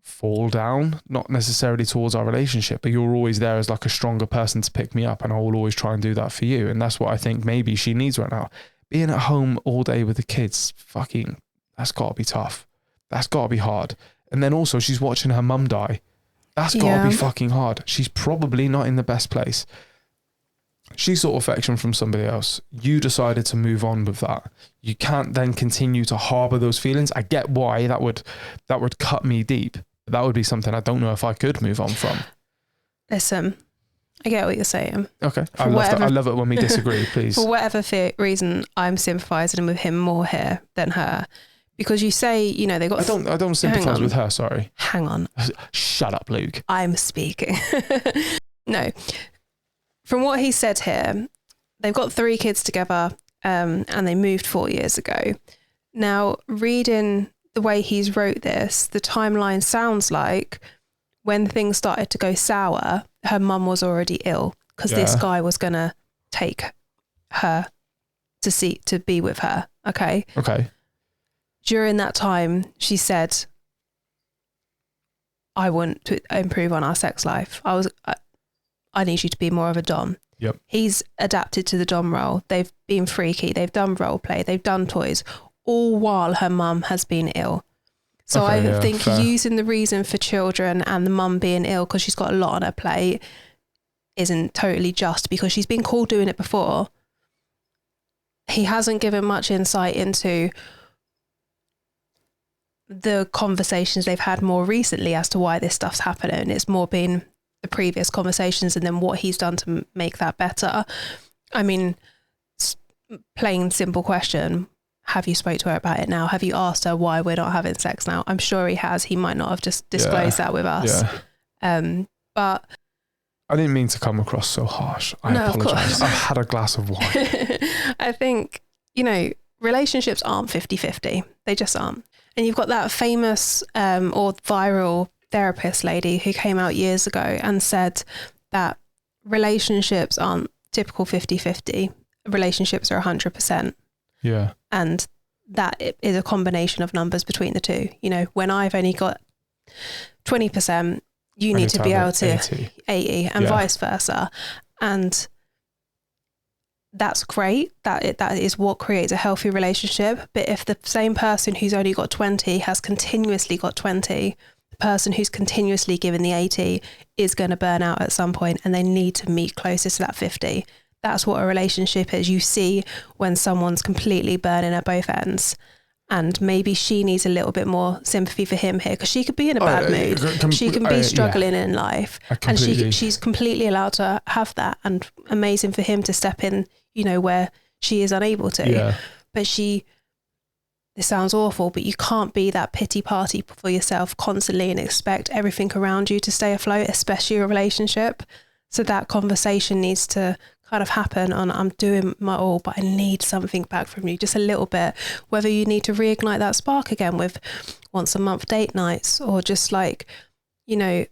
Speaker 1: fall down, not necessarily towards our relationship, but you're always there as like a stronger person to pick me up, and I will always try and do that for you. And that's what I think maybe she needs right now. Being at home all day with the kids, that's got to be tough. That's got to be hard. And then also she's watching her mum die. That's got to be fucking hard. She's probably not in the best place. She sought affection from somebody else. You decided to move on with that. You can't then continue to harbour those feelings. I get why that would cut me deep. That would be something I don't know if I could move on from.
Speaker 2: Listen, I get what you're saying.
Speaker 1: Okay. I love it when we disagree, please.
Speaker 2: For whatever reason, I'm sympathising with him more here than her. Because you say, they got...
Speaker 1: I don't sympathise with her, sorry.
Speaker 2: Hang on.
Speaker 1: Shut up, Luke.
Speaker 2: I'm speaking. No. From what he said here, they've got 3 kids together and they moved 4 years ago. Now, reading the way he's wrote this, the timeline sounds like when things started to go sour, her mum was already ill because this guy was going to take her to be with her. Okay.
Speaker 1: Okay.
Speaker 2: During that time, she said, I want to improve on our sex life. I need you to be more of a dom.
Speaker 1: Yep.
Speaker 2: He's adapted to the dom role. They've been freaky. They've done role play. They've done toys, all while her mum has been ill. So I think fair. Using the reason for children and the mum being ill because she's got a lot on her plate isn't totally just, because she's been called doing it before. He hasn't given much insight into the conversations they've had more recently as to why this stuff's happening. It's more been the previous conversations and then what he's done to make that better. I mean, plain simple question. Have you spoke to her about it now? Have you asked her why we're not having sex now? I'm sure he has. He might not have just disclosed that with us. Yeah. But
Speaker 1: I didn't mean to come across so harsh. I apologise. I've had a glass of wine.
Speaker 2: I think, relationships aren't 50-50. They just aren't. And you've got that famous or viral therapist lady who came out years ago and said that relationships aren't typical 50-50. Relationships are 100%.
Speaker 1: Yeah.
Speaker 2: And that is a combination of numbers between the two. When I've only got 20%, you need to be able to 80 and vice versa. And that's great. That is what creates a healthy relationship. But if the same person who's only got 20 has continuously got 20, the person who's continuously given the 80 is going to burn out at some point, and they need to meet closer to that 50. That's what a relationship is. You see when someone's completely burning at both ends. And maybe she needs a little bit more sympathy for him here, because she could be in a bad mood. She can be struggling in life. And she's completely allowed to have that. And amazing for him to step in, where she is unable to.
Speaker 1: Yeah.
Speaker 2: But this sounds awful, but you can't be that pity party for yourself constantly and expect everything around you to stay afloat, especially a relationship. So that conversation needs to kind of happen on, I'm doing my all, but I need something back from you, just a little bit. Whether you need to reignite that spark again with once a month date nights, or just like, you know,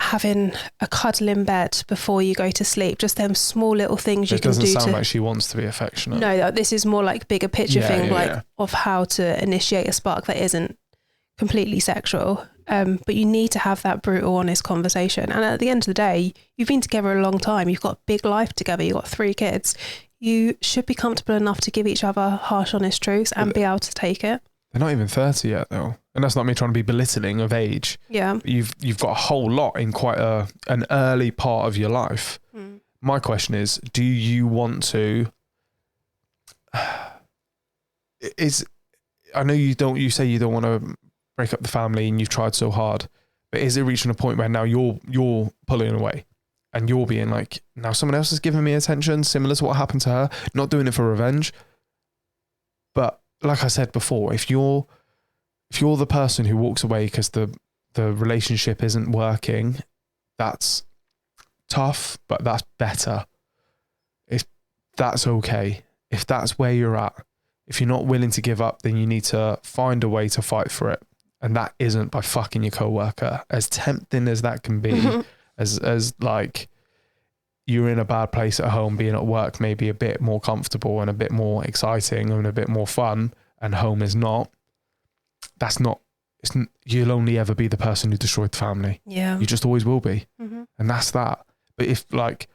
Speaker 2: having a cuddle in bed before you go to sleep, just them small little things you can do. It
Speaker 1: doesn't sound like she wants to be affectionate.
Speaker 2: No, this is more like bigger picture of how to initiate a spark that isn't completely sexual. But you need to have that brutal, honest conversation. And at the end of the day, you've been together a long time. You've got a big life together. You've got 3 kids. You should be comfortable enough to give each other harsh, honest truths and be able to take it.
Speaker 1: They're not even 30 yet, though. And that's not me trying to be belittling of age.
Speaker 2: Yeah.
Speaker 1: You've got a whole lot in quite an early part of your life. My question is, do you want to... I know you say you don't want to break up the family and you've tried so hard, but is it reaching a point where now you're pulling away and you're being like, now someone else is giving me attention similar to what happened to her, not doing it for revenge? But like I said before, if you're the person who walks away because the relationship isn't working, that's tough, but that's better. If that's okay, if that's where you're at, if you're not willing to give up, then you need to find a way to fight for it. And that isn't by fucking your coworker, as tempting as that can be, as like you're in a bad place at home, being at work may be a bit more comfortable and a bit more exciting and a bit more fun, and home is not. You'll only ever be the person who destroyed the family.
Speaker 2: Yeah.
Speaker 1: You just always will be. And that's that. But if, like,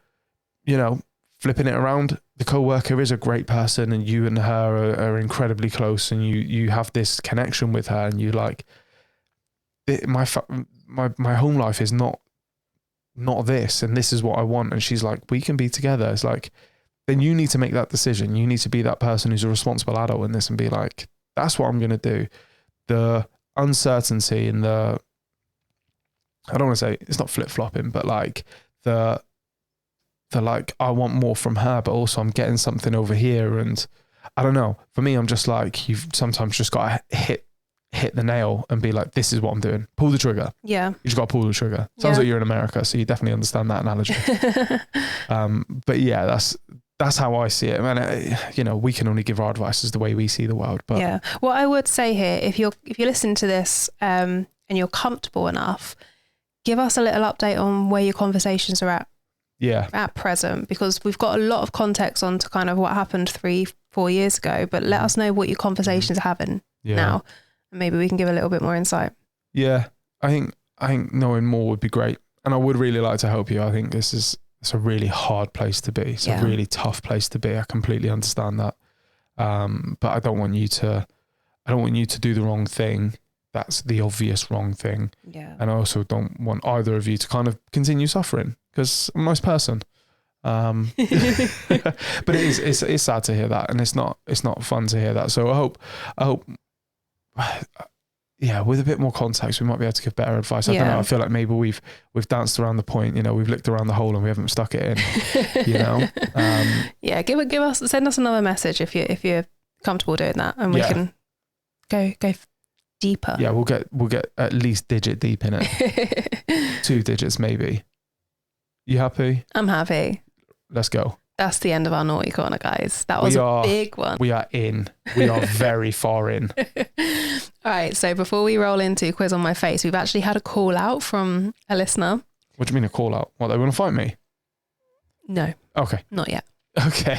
Speaker 1: you know, flipping it around, the co-worker is a great person and you and her are incredibly close and you have this connection with her and you like, my home life is not this, and this is what I want. And she's like, we can be together. It's like, then you need to make that decision. You need to be that person who's a responsible adult in this and be like, that's what I'm going to do. The uncertainty and I don't want to say it's not flip-flopping, but like the like, I want more from her, but also I'm getting something over here. And I don't know, for me, I'm just like, you've sometimes just got to hit the nail and be like, this is what I'm doing. Pull the trigger. Yeah. You just got to pull the trigger. Sounds like you're in America, so you definitely understand that analogy. But yeah, that's how I see it. Man, you know, we can only give our advice as the way we see the world. But
Speaker 2: yeah, what I would say here, if you're listening to this and you're comfortable enough, give us a little update on where your conversations are at.
Speaker 1: Yeah.
Speaker 2: At present, because we've got a lot of context on to kind of what happened 3-4 years ago, but let us know what your conversations are having now, and maybe we can give a little bit more insight. Yeah,
Speaker 1: I think knowing more would be great, and I would really like to help you. I think it's a really hard place to be. It's a really tough place to be. I completely understand that, but I don't want you to do the wrong thing. That's the obvious wrong thing.
Speaker 2: Yeah.
Speaker 1: And I also don't want either of you to kind of continue suffering, because I'm a nice person. But it's sad to hear that, and it's not fun to hear that. So I hope yeah, with a bit more context, we might be able to give better advice. I don't know. I feel like maybe we've danced around the point, you know, we've licked around the hole and we haven't stuck it in, you know?
Speaker 2: Yeah. Send us another message if you're comfortable doing that, and we can go deeper.
Speaker 1: Yeah, we'll get at least digit deep in it. 2 digits maybe. You happy?
Speaker 2: I'm happy.
Speaker 1: Let's go.
Speaker 2: That's the end of our naughty corner, guys. That was a big one.
Speaker 1: We are in. We are very far in.
Speaker 2: All right. So before we roll into quiz on my face, we've actually had a call out from a listener.
Speaker 1: What do you mean a call out? What, they want to fight me?
Speaker 2: No.
Speaker 1: Okay.
Speaker 2: Not yet.
Speaker 1: Okay.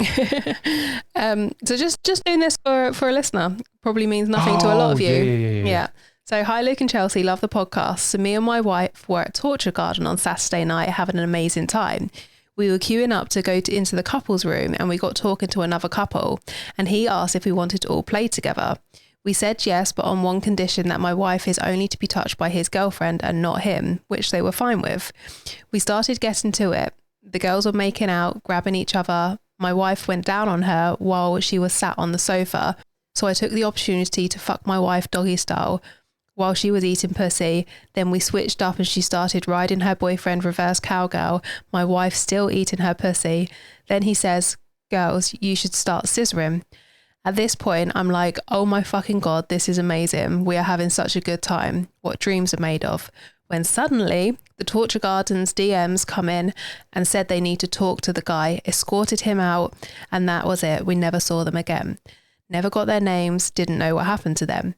Speaker 2: So just doing this for a listener probably means nothing to a lot of you. Yeah. So, hi Luke and Chelsea, love the podcast. So me and my wife were at Torture Garden on Saturday night having an amazing time. We were queuing up to go into the couple's room, and we got talking to another couple, and he asked if we wanted to all play together. We said yes, but on one condition, that my wife is only to be touched by his girlfriend and not him, which they were fine with. We started getting to it. The girls were making out, grabbing each other. My wife went down on her while she was sat on the sofa. So I took the opportunity to fuck my wife doggy style while she was eating pussy. Then we switched up and she started riding her boyfriend reverse cowgirl, my wife still eating her pussy. Then he says, girls, you should start scissoring. At this point, I'm like, oh my fucking God, this is amazing. We are having such a good time. What dreams are made of. When suddenly the Torture Gardens DMs come in and said they need to talk to the guy, escorted him out, and that was it. We never saw them again. Never got their names, didn't know what happened to them.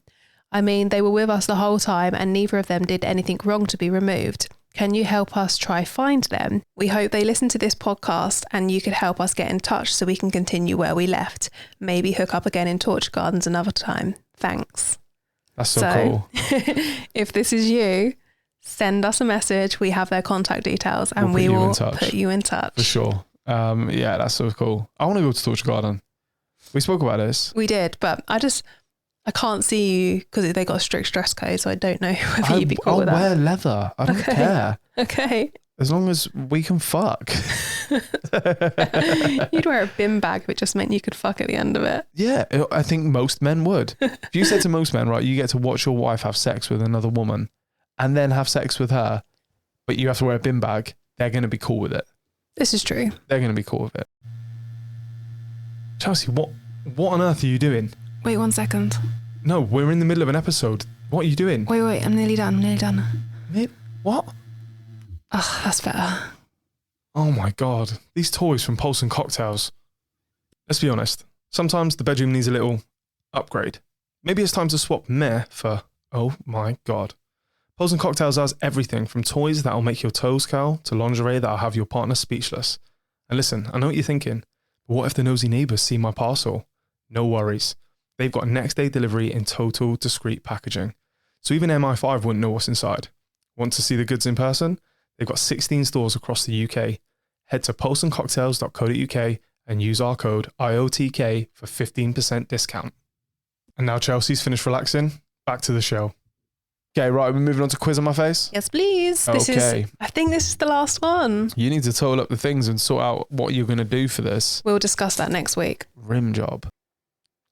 Speaker 2: I mean, they were with us the whole time and neither of them did anything wrong to be removed. Can you help us try find them? We hope they listen to this podcast and you could help us get in touch so we can continue where we left. Maybe hook up again in Torture Gardens another time. Thanks.
Speaker 1: That's so cool.
Speaker 2: If this is you, send us a message. We have their contact details and we will put you in touch.
Speaker 1: For sure. Yeah, that's so cool. I want to go to Torture Garden. We spoke about this.
Speaker 2: We did, but I can't see you because they got a strict dress code, so I don't know whether you'd be cool with that.
Speaker 1: I'll wear leather. I don't care.
Speaker 2: Okay.
Speaker 1: As long as we can fuck.
Speaker 2: You'd wear a bin bag if it just meant you could fuck at the end of it.
Speaker 1: Yeah, I think most men would. If you said to most men, right, you get to watch your wife have sex with another woman and then have sex with her, but you have to wear a bin bag, they're going to be cool with it.
Speaker 2: This is true.
Speaker 1: They're going to be cool with it. Chelsea, what on earth are you doing?
Speaker 2: Wait 1 second.
Speaker 1: No, we're in the middle of an episode. What are you doing?
Speaker 2: Wait, I'm nearly done.
Speaker 1: What?
Speaker 2: Oh, that's better.
Speaker 1: Oh my God. These toys from Pulse and Cocktails. Let's be honest. Sometimes the bedroom needs a little upgrade. Maybe it's time to swap meh for, oh my God. Pulse and Cocktails has everything from toys that'll make your toes curl to lingerie that'll have your partner speechless. And listen, I know what you're thinking, but what if the nosy neighbours see my parcel? No worries. They've got next day delivery in total discreet packaging. So even MI5 wouldn't know what's inside. Want to see the goods in person? They've got 16 stores across the UK. Head to pulseandcocktails.co.uk and use our code IOTK for 15% discount. And now Chelsea's finished relaxing. Back to the show. Okay, right, we're moving on to quiz on my face.
Speaker 2: Yes, please.
Speaker 1: Okay.
Speaker 2: I think this is the last one.
Speaker 1: You need to total up the things and sort out what you're going to do for this.
Speaker 2: We'll discuss that next week.
Speaker 1: Rim job.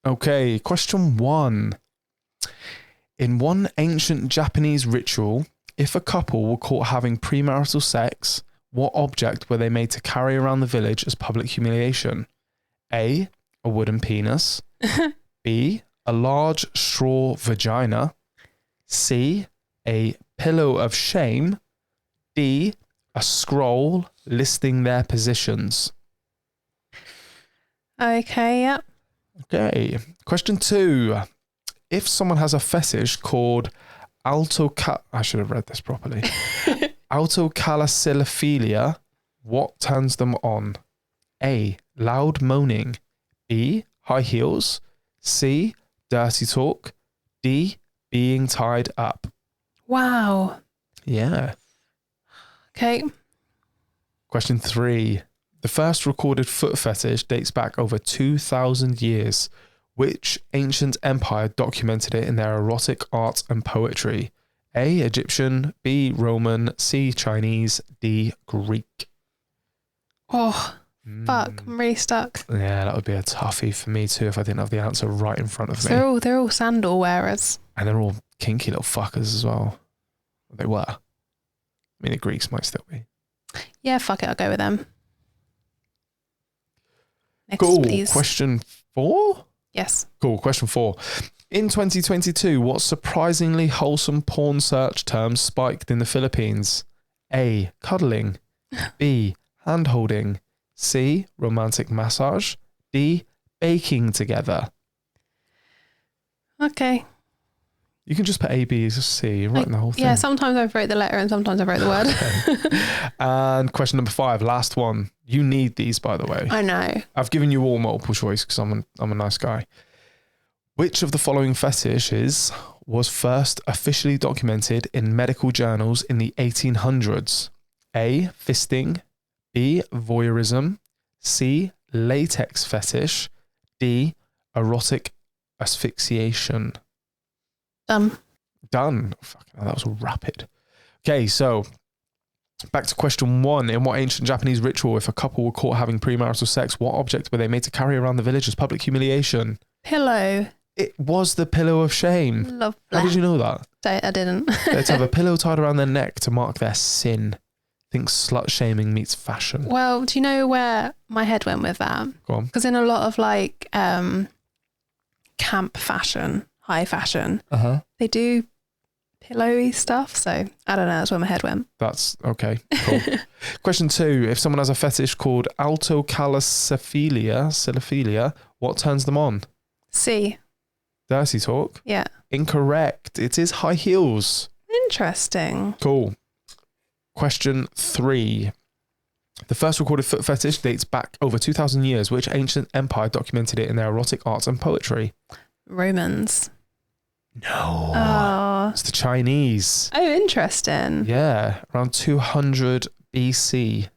Speaker 1: Okay, question 1. In one ancient Japanese ritual, if a couple were caught having premarital sex, what object were they made to carry around the village as public humiliation? A wooden penis. B, a large straw vagina. C, a pillow of shame. D, a scroll listing their positions.
Speaker 2: Okay, yep.
Speaker 1: Okay, question 2. If someone has a fetish called I should have read this properly. Autocalcilophilia, what turns them on? A, loud moaning. B, high heels. C, dirty talk. D, being tied up.
Speaker 2: Wow.
Speaker 1: Yeah.
Speaker 2: Okay.
Speaker 1: Question 3. The first recorded foot fetish dates back over 2,000 years. Which ancient empire documented it in their erotic art and poetry? A, Egyptian. B, Roman. C, Chinese. D, Greek.
Speaker 2: Oh, fuck. I'm really stuck.
Speaker 1: Yeah, that would be a toughie for me too if I didn't have the answer right in front of me.
Speaker 2: They're all sandal wearers.
Speaker 1: And they're all kinky little fuckers as well. They were. I mean, the Greeks might still be.
Speaker 2: Yeah, fuck it. I'll go with them. Next,
Speaker 1: cool.
Speaker 2: please.
Speaker 1: Question 4?
Speaker 2: Yes.
Speaker 1: Cool. Question 4. In 2022, what surprisingly wholesome porn search terms spiked in the Philippines? A, cuddling. B, hand-holding. C, romantic massage. D, baking together.
Speaker 2: Okay.
Speaker 1: You can just put A, B, C. You're writing the whole thing.
Speaker 2: Yeah, sometimes I wrote the letter and sometimes I wrote the word.
Speaker 1: Okay. And question number 5, last one. You need these, by the way.
Speaker 2: I know.
Speaker 1: I've given you all multiple choice because I'm a nice guy. Which of the following fetishes was first officially documented in medical journals in the 1800s? A, fisting. B, voyeurism. C, latex fetish. D, erotic asphyxiation. Done. Oh, fuck, that was rapid. Okay, so back to question 1. In what ancient Japanese ritual, if a couple were caught having premarital sex, what object were they made to carry around the village as public humiliation?
Speaker 2: Pillow.
Speaker 1: It was the pillow of shame.
Speaker 2: Love that.
Speaker 1: How did you know that?
Speaker 2: I didn't.
Speaker 1: They'd have a pillow tied around their neck to mark their sin. Think slut shaming meets fashion.
Speaker 2: Well, do you know where my head went with that?
Speaker 1: Go on.
Speaker 2: Because in a lot of like camp fashion, high fashion.
Speaker 1: Uh-huh.
Speaker 2: They do pillowy stuff. So I don't know. That's where my head went.
Speaker 1: That's okay. Cool. Question 2. If someone has a fetish called altocaliciphilia, what turns them on?
Speaker 2: C.
Speaker 1: Dirty talk?
Speaker 2: Yeah.
Speaker 1: Incorrect. It is high heels.
Speaker 2: Interesting.
Speaker 1: Cool. Question 3. The first recorded foot fetish dates back over 2,000 years. Which ancient empire documented it in their erotic arts and poetry?
Speaker 2: Romans.
Speaker 1: No.
Speaker 2: Oh.
Speaker 1: It's the Chinese.
Speaker 2: Oh, interesting.
Speaker 1: Yeah. Around 200 BC.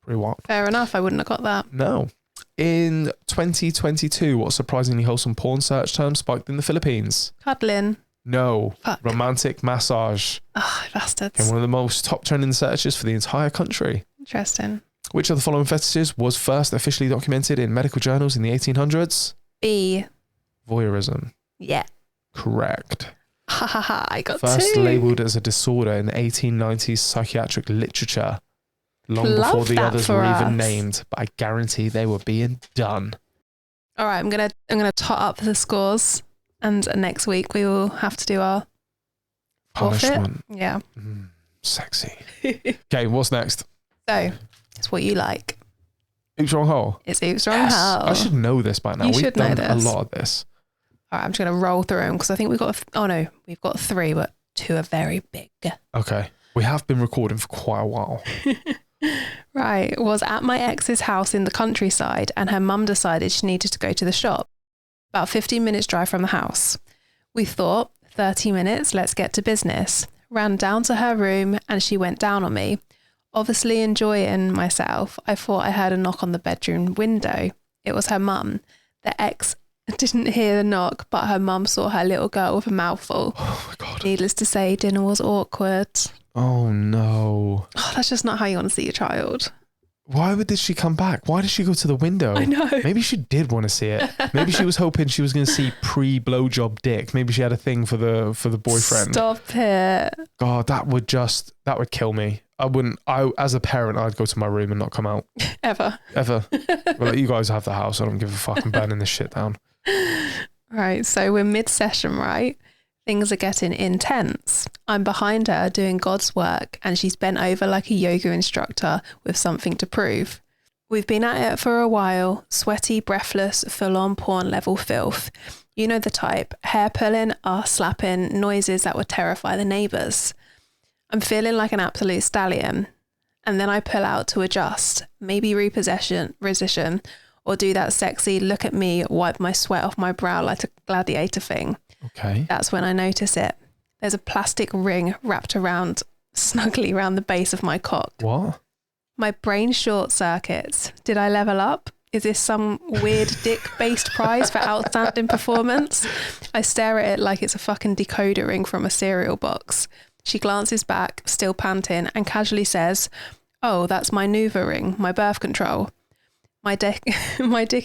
Speaker 1: Pretty wild.
Speaker 2: Fair enough. I wouldn't have got that.
Speaker 1: No. In 2022, what surprisingly wholesome porn search term spiked in the Philippines?
Speaker 2: Cuddling.
Speaker 1: No.
Speaker 2: Fuck.
Speaker 1: Romantic massage.
Speaker 2: Oh, bastards.
Speaker 1: Became one of the most top trending searches for the entire country.
Speaker 2: Interesting.
Speaker 1: Which of the following fetishes was first officially documented in medical journals in the 1800s?
Speaker 2: B.
Speaker 1: Voyeurism.
Speaker 2: Yeah.
Speaker 1: Correct.
Speaker 2: Ha ha ha. I got
Speaker 1: First
Speaker 2: 2.
Speaker 1: labelled as a disorder in the 1890s psychiatric literature. Long
Speaker 2: Love
Speaker 1: before the
Speaker 2: that
Speaker 1: others
Speaker 2: for
Speaker 1: were even
Speaker 2: us.
Speaker 1: named, but I guarantee they were being done.
Speaker 2: All right. I'm gonna tot up the scores, and next week we will have to do our forfeit.
Speaker 1: Punishment.
Speaker 2: Yeah.
Speaker 1: Sexy. Okay, what's next?
Speaker 2: So it's what you like.
Speaker 1: Oops, wrong hole.
Speaker 2: It's Oops Wrong
Speaker 1: Yes.
Speaker 2: Hole.
Speaker 1: I should know this by now.
Speaker 2: You
Speaker 1: We've
Speaker 2: should know
Speaker 1: done a
Speaker 2: this.
Speaker 1: lot of this.
Speaker 2: All right. I'm just gonna roll through them because I think we've got. We've got 3, but 2 are very big.
Speaker 1: Okay. We have been recording for quite a while.
Speaker 2: Right. Was at my ex's house in the countryside, and her mum decided she needed to go to the shop. About 15 minutes drive from the house. We thought, 30 minutes, let's get to business. Ran down to her room and she went down on me. Obviously enjoying myself, I thought I heard a knock on the bedroom window. It was her mum. The ex didn't hear the knock, but her mum saw her little girl with a mouthful.
Speaker 1: Oh my God.
Speaker 2: Needless to say, dinner was awkward.
Speaker 1: Oh no.
Speaker 2: Oh, that's just not how you want to see your child.
Speaker 1: Why did she come back? Why did she go to the window?
Speaker 2: I know.
Speaker 1: Maybe she did want to see it. Maybe she was hoping she was going to see pre-blowjob dick. Maybe she had a thing for the boyfriend.
Speaker 2: Stop it.
Speaker 1: God, that would kill me. As a parent, I'd go to my room and not come out.
Speaker 2: Ever.
Speaker 1: Ever. Well, you guys have the house. I don't give a fuck. I'm burning this shit down.
Speaker 2: Right, so we're mid-session, right? Things are getting intense. I'm behind her doing God's work and she's bent over like a yoga instructor with something to prove. We've been at it for a while, sweaty, breathless, full-on porn level filth. You know the type, hair pulling, ass slapping, noises that would terrify the neighbours. I'm feeling like an absolute stallion. And then I pull out to adjust, maybe reposition, or do that sexy, look at me, wipe my sweat off my brow like a gladiator thing.
Speaker 1: Okay.
Speaker 2: That's when I notice it. There's a plastic ring wrapped around, snugly around the base of my cock.
Speaker 1: What?
Speaker 2: My brain short circuits. Did I level up? Is this some weird dick-based prize for outstanding performance? I stare at it like it's a fucking decoder ring from a cereal box. She glances back, still panting, and casually says, "Oh, that's my Nuva ring, my birth control." My dick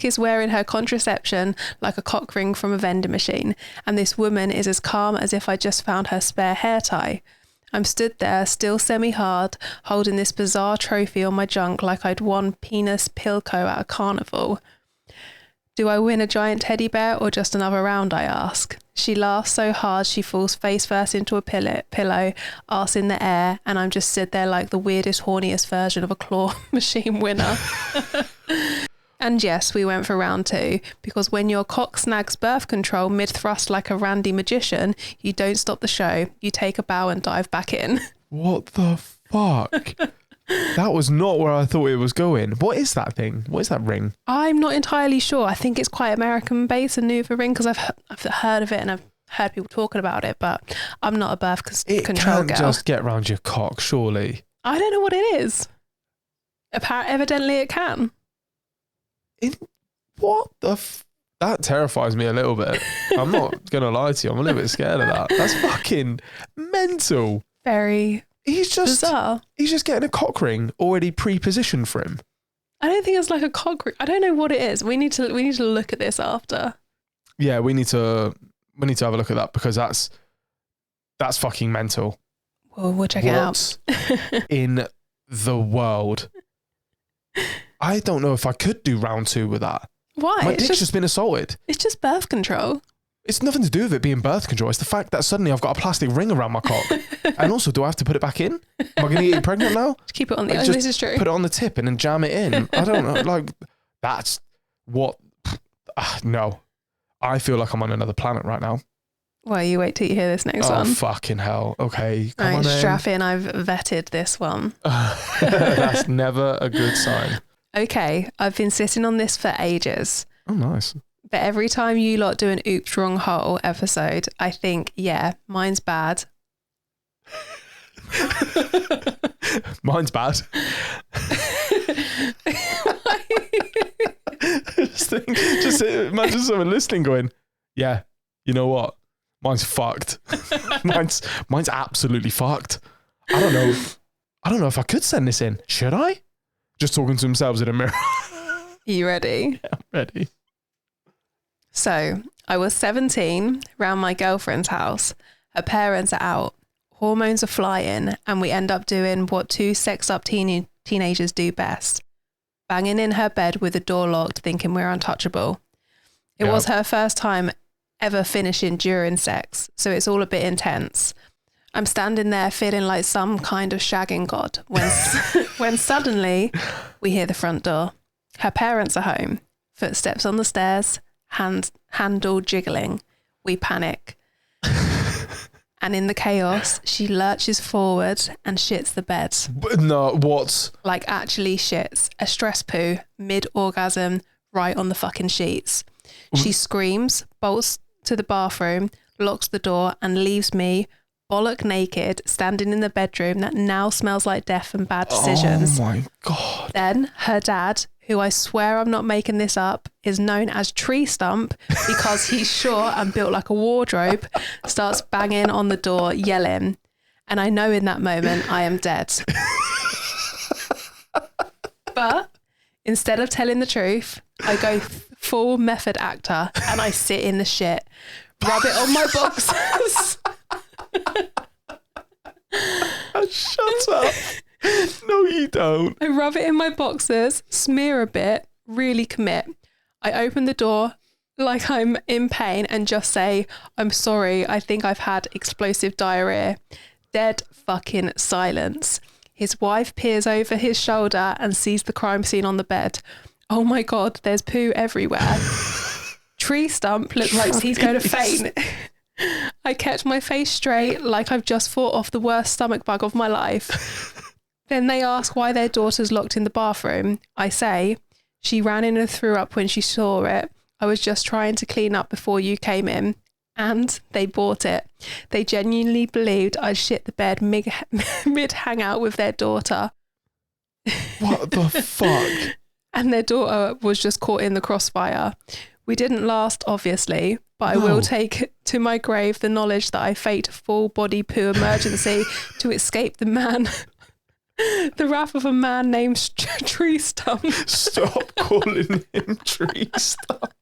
Speaker 2: is wearing her contraception like a cock ring from a vending machine, and this woman is as calm as if I just found her spare hair tie. I'm stood there, still semi-hard, holding this bizarre trophy on my junk like I'd won penis Pilco at a carnival. Do I win a giant teddy bear or just another round, I ask. She laughs so hard she falls face first into a pillow, arse in the air, and I'm just stood there like the weirdest, horniest version of a claw machine winner. And yes, we went for round 2, because when your cock snags birth control mid-thrust like a randy magician, you don't stop the show, you take a bow and dive back in.
Speaker 1: What the fuck? That was not where I thought it was going. What is that thing? What is that ring?
Speaker 2: I'm not entirely sure. I think it's quite American-based, a Nuva ring, because I've heard of it and I've heard people talking about it, but I'm not a birth control
Speaker 1: It can't
Speaker 2: girl.
Speaker 1: just get round your cock, surely.
Speaker 2: I don't know what it is. Evidently it can.
Speaker 1: What the that terrifies me a little bit. I'm not going to lie to you. I'm a little bit scared of that. That's fucking mental.
Speaker 2: Very bizarre.
Speaker 1: He's just getting a cock ring already pre-positioned for him.
Speaker 2: I don't think it's like a cock ring. I don't know what it is. We need to look at this after.
Speaker 1: Yeah, we need to have a look at that, because that's fucking mental.
Speaker 2: Well, we'll check it out.
Speaker 1: In the world. I don't know if I could do round 2 with that.
Speaker 2: Why?
Speaker 1: My dick's just been assaulted.
Speaker 2: It's just birth control.
Speaker 1: It's nothing to do with it being birth control. It's the fact that suddenly I've got a plastic ring around my cock. And also, do I have to put it back in? Am I going to get you pregnant now?
Speaker 2: Just keep it on the...
Speaker 1: Like,
Speaker 2: this is true.
Speaker 1: Put it on the tip and then jam it in. I don't know. Like, that's what... no. I feel like I'm on another planet right now.
Speaker 2: Well, you wait till you hear this next one.
Speaker 1: Oh, fucking hell. Okay, come
Speaker 2: Right,
Speaker 1: on in.
Speaker 2: strap in. I've vetted this one.
Speaker 1: That's never a good sign.
Speaker 2: Okay, I've been sitting on this for ages.
Speaker 1: Oh, nice.
Speaker 2: But every time you lot do an Oops Wrong Hole episode, I think, yeah, mine's bad.
Speaker 1: Mine's bad. just imagine someone listening going, yeah, you know what? Mine's fucked. mine's absolutely fucked. I don't know if I could send this in. Should I? Just talking to themselves in a mirror.
Speaker 2: You ready?
Speaker 1: Yeah, I'm ready.
Speaker 2: So, I was 17, round my girlfriend's house. Her parents are out. Hormones are flying, and we end up doing what two sexed-up teenagers do best. Banging in her bed with the door locked, thinking we're untouchable. It was her first time ever finishing during sex, so it's all a bit intense. I'm standing there feeling like some kind of shagging god when suddenly we hear the front door. Her parents are home. Footsteps on the stairs, handle jiggling. We panic. And in the chaos, she lurches forward and shits the bed.
Speaker 1: No, what?
Speaker 2: Like actually shits. A stress poo, mid-orgasm, right on the fucking sheets. She screams, bolts to the bathroom, locks the door and leaves me bollock naked, standing in the bedroom that now smells like death and bad decisions.
Speaker 1: Oh my God.
Speaker 2: Then her dad, who I swear I'm not making this up, is known as Tree Stump because he's short and built like a wardrobe, starts banging on the door, yelling. And I know in that moment I am dead. But instead of telling the truth, I go full method actor and I sit in the shit, rub it on my boxers.
Speaker 1: Shut up. No, you don't.
Speaker 2: I rub it in my boxers, smear a bit, really commit. I open the door like I'm in pain and just say, I'm sorry, I think I've had explosive diarrhea. Dead fucking silence. His wife peers over his shoulder and sees the crime scene on the bed. Oh my God, there's poo everywhere. Tree Stump looks like he's going to faint. I kept my face straight like I've just fought off the worst stomach bug of my life. Then they ask why their daughter's locked in the bathroom. I say, she ran in and threw up when she saw it. I was just trying to clean up before you came in. And they bought it. They genuinely believed I'd shit the bed mid-hangout with their daughter.
Speaker 1: What the fuck?
Speaker 2: And their daughter was just caught in the crossfire. We didn't last, obviously, but I will take to my grave the knowledge that I faked a full body poo emergency to escape the wrath of a man named Tree Stump.
Speaker 1: Stop calling him Tree Stump.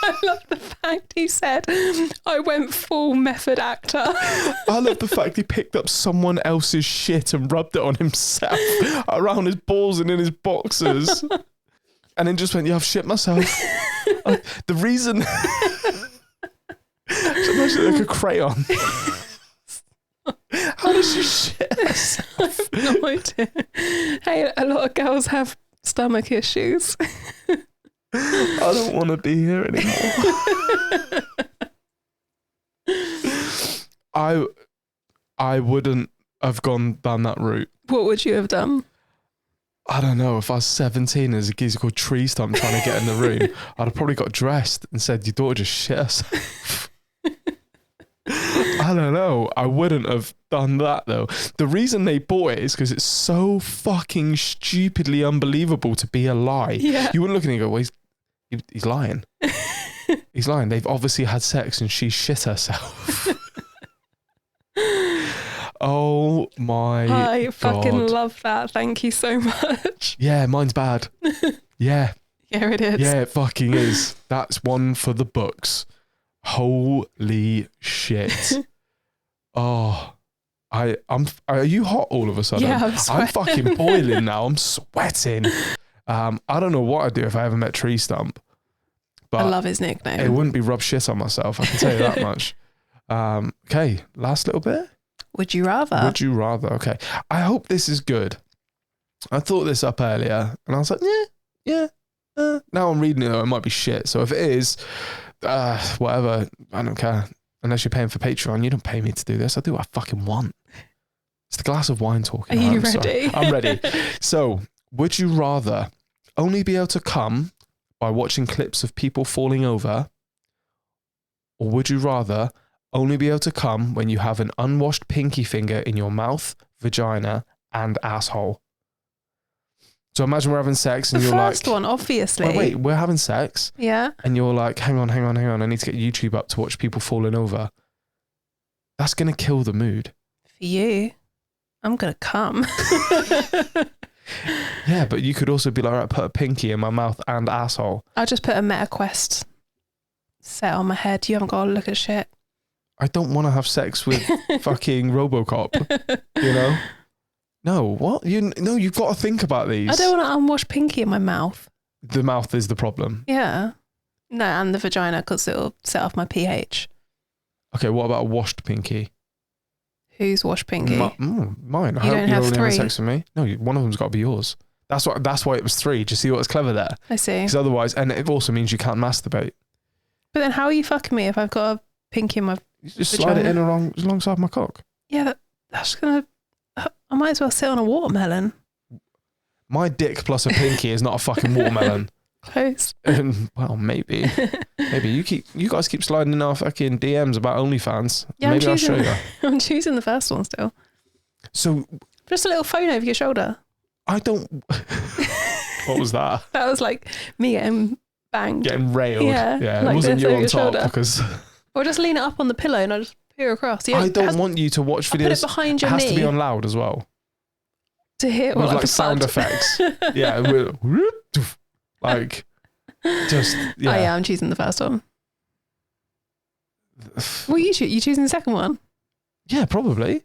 Speaker 2: I love the fact he said, I went full method actor.
Speaker 1: I love the fact he picked up someone else's shit and rubbed it on himself, around his balls and in his boxers. And then just went, yeah, I've shit myself. The reason... Just imagine like a crayon. How does she shit herself?
Speaker 2: I have no idea. Hey, a lot of girls have stomach issues.
Speaker 1: I don't want to be here anymore. I wouldn't have gone down that route.
Speaker 2: What would you have done?
Speaker 1: I don't know. If I was 17 as a geezer called Tree Stump trying to get in the room, I'd have probably got dressed and said, your daughter just shit herself. I don't know. I wouldn't have done that though. The reason they bought it is because it's so fucking stupidly unbelievable to be a lie.
Speaker 2: Yeah.
Speaker 1: You wouldn't look at it and go, well, he's lying. He's lying. They've obviously had sex and she shit herself. Oh my God.
Speaker 2: I fucking love that. Thank you so much.
Speaker 1: Yeah, mine's bad. Yeah.
Speaker 2: Yeah, it is.
Speaker 1: Yeah, it fucking is. That's one for the books. Holy shit. Oh, Are you hot all of a sudden?
Speaker 2: Yeah,
Speaker 1: I'm fucking boiling now. I'm sweating. I don't know what I'd do if I ever met Tree Stump. But
Speaker 2: I love his nickname.
Speaker 1: it wouldn't be rub shit on myself. I can tell you that much. Okay, last little bit.
Speaker 2: Would you rather?
Speaker 1: Would you rather? Okay. I hope this is good. I thought this up earlier and I was like, yeah. Now I'm reading it though, it might be shit. So if it is, whatever, I don't care. Unless you're paying for Patreon, you don't pay me to do this. I do what I fucking want. It's the glass of wine talking.
Speaker 2: Are you
Speaker 1: I'm
Speaker 2: ready?
Speaker 1: Sorry. I'm ready. So, would you rather only be able to come by watching clips of people falling over, or would you rather only be able to come when you have an unwashed pinky finger in your mouth, vagina, and asshole? So imagine we're having sex and
Speaker 2: The
Speaker 1: you're
Speaker 2: first
Speaker 1: like...
Speaker 2: one, obviously.
Speaker 1: Wait, we're having sex
Speaker 2: Yeah.
Speaker 1: and you're like, hang on. I need to get YouTube up to watch people falling over. That's going to kill the mood.
Speaker 2: For you, I'm going to come.
Speaker 1: Yeah, but you could also be like, all right, put a pinky in my mouth and asshole.
Speaker 2: I'll just put a MetaQuest set on my head. You haven't got to look at shit.
Speaker 1: I don't want to have sex with fucking RoboCop, you know? No, what? You've got to think about these.
Speaker 2: I don't want an unwashed pinky in my mouth.
Speaker 1: The mouth is the problem.
Speaker 2: Yeah. No, and the vagina, because it'll set off my pH.
Speaker 1: Okay, what about a washed pinky?
Speaker 2: Who's washed pinky?
Speaker 1: Mine. I
Speaker 2: You
Speaker 1: hope
Speaker 2: don't
Speaker 1: you're
Speaker 2: have
Speaker 1: only having
Speaker 2: three.
Speaker 1: sex with me. No, one of them's got to be yours. That's why it was 3. Do you see what's clever there?
Speaker 2: I see.
Speaker 1: Because otherwise, and it also means you can't masturbate.
Speaker 2: But then how are you fucking me if I've got a pinky in my...
Speaker 1: You just slide it in alongside my cock.
Speaker 2: Yeah, that's going to... I might as well sit on a watermelon.
Speaker 1: My dick plus a pinky is not a fucking watermelon.
Speaker 2: Close.
Speaker 1: Well, maybe. You guys keep sliding in our fucking DMs about OnlyFans.
Speaker 2: Yeah,
Speaker 1: Maybe I'll show you.
Speaker 2: I'm choosing the first one still.
Speaker 1: So
Speaker 2: Just a little phone over your shoulder.
Speaker 1: I don't... What was that?
Speaker 2: That was like me getting banged.
Speaker 1: Getting railed.
Speaker 2: Yeah,
Speaker 1: It
Speaker 2: like
Speaker 1: wasn't
Speaker 2: this
Speaker 1: you
Speaker 2: over
Speaker 1: on
Speaker 2: your
Speaker 1: top
Speaker 2: shoulder.
Speaker 1: because...
Speaker 2: Or just lean it up on the pillow and I just peer across.
Speaker 1: I don't want you to watch
Speaker 2: I'll put it
Speaker 1: videos.
Speaker 2: behind
Speaker 1: It
Speaker 2: your
Speaker 1: has
Speaker 2: knee
Speaker 1: to be on loud as well.
Speaker 2: to hear
Speaker 1: With
Speaker 2: what
Speaker 1: like sound
Speaker 2: thud.
Speaker 1: effects. Yeah. Like, just, yeah.
Speaker 2: Oh yeah, I'm choosing the first one. Well, you choosing the second one?
Speaker 1: Yeah, probably.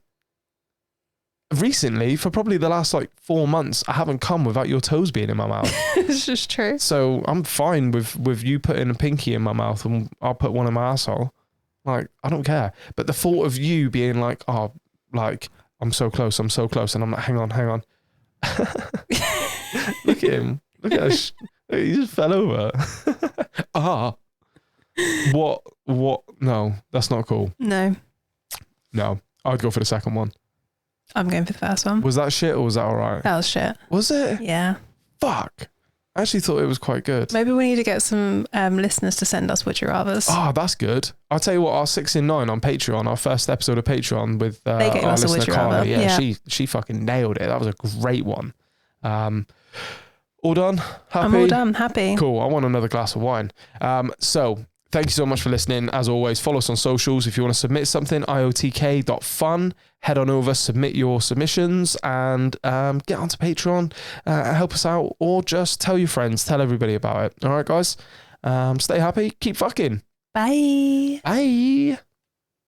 Speaker 1: Recently, for probably the last like 4 months, I haven't come without your toes being in my mouth.
Speaker 2: It's just true.
Speaker 1: So I'm fine with you putting a pinky in my mouth and I'll put one in my asshole. Like, I don't care. But the thought of you being like, oh, like, I'm so close. And I'm like, hang on. Look at him. Look at us. He just fell over. What? No, that's not cool.
Speaker 2: No,
Speaker 1: I'd go for the second one.
Speaker 2: I'm going for the first one.
Speaker 1: Was that shit or was that all right?
Speaker 2: That was shit.
Speaker 1: Was it?
Speaker 2: Yeah.
Speaker 1: Fuck. I actually thought it was quite good.
Speaker 2: Maybe we need to get some listeners to send us Would You Rathers.
Speaker 1: Oh, that's good. I'll tell you what, our 6 in 9 on Patreon, our first episode of Patreon with
Speaker 2: They gave
Speaker 1: our
Speaker 2: us a
Speaker 1: listener
Speaker 2: Would You
Speaker 1: Carla.
Speaker 2: Rather.
Speaker 1: Yeah,
Speaker 2: Yeah.
Speaker 1: she fucking nailed it. That was a great one. All done? Happy?
Speaker 2: I'm all done. Happy.
Speaker 1: Cool. I want another glass of wine. So thank you so much for listening. As always, follow us on socials. If you want to submit something, iotk.fun. Head on over, submit your submissions and get onto Patreon, help us out, or just tell your friends, tell everybody about it. All right, guys? Stay happy. Keep fucking.
Speaker 2: Bye.
Speaker 1: Bye.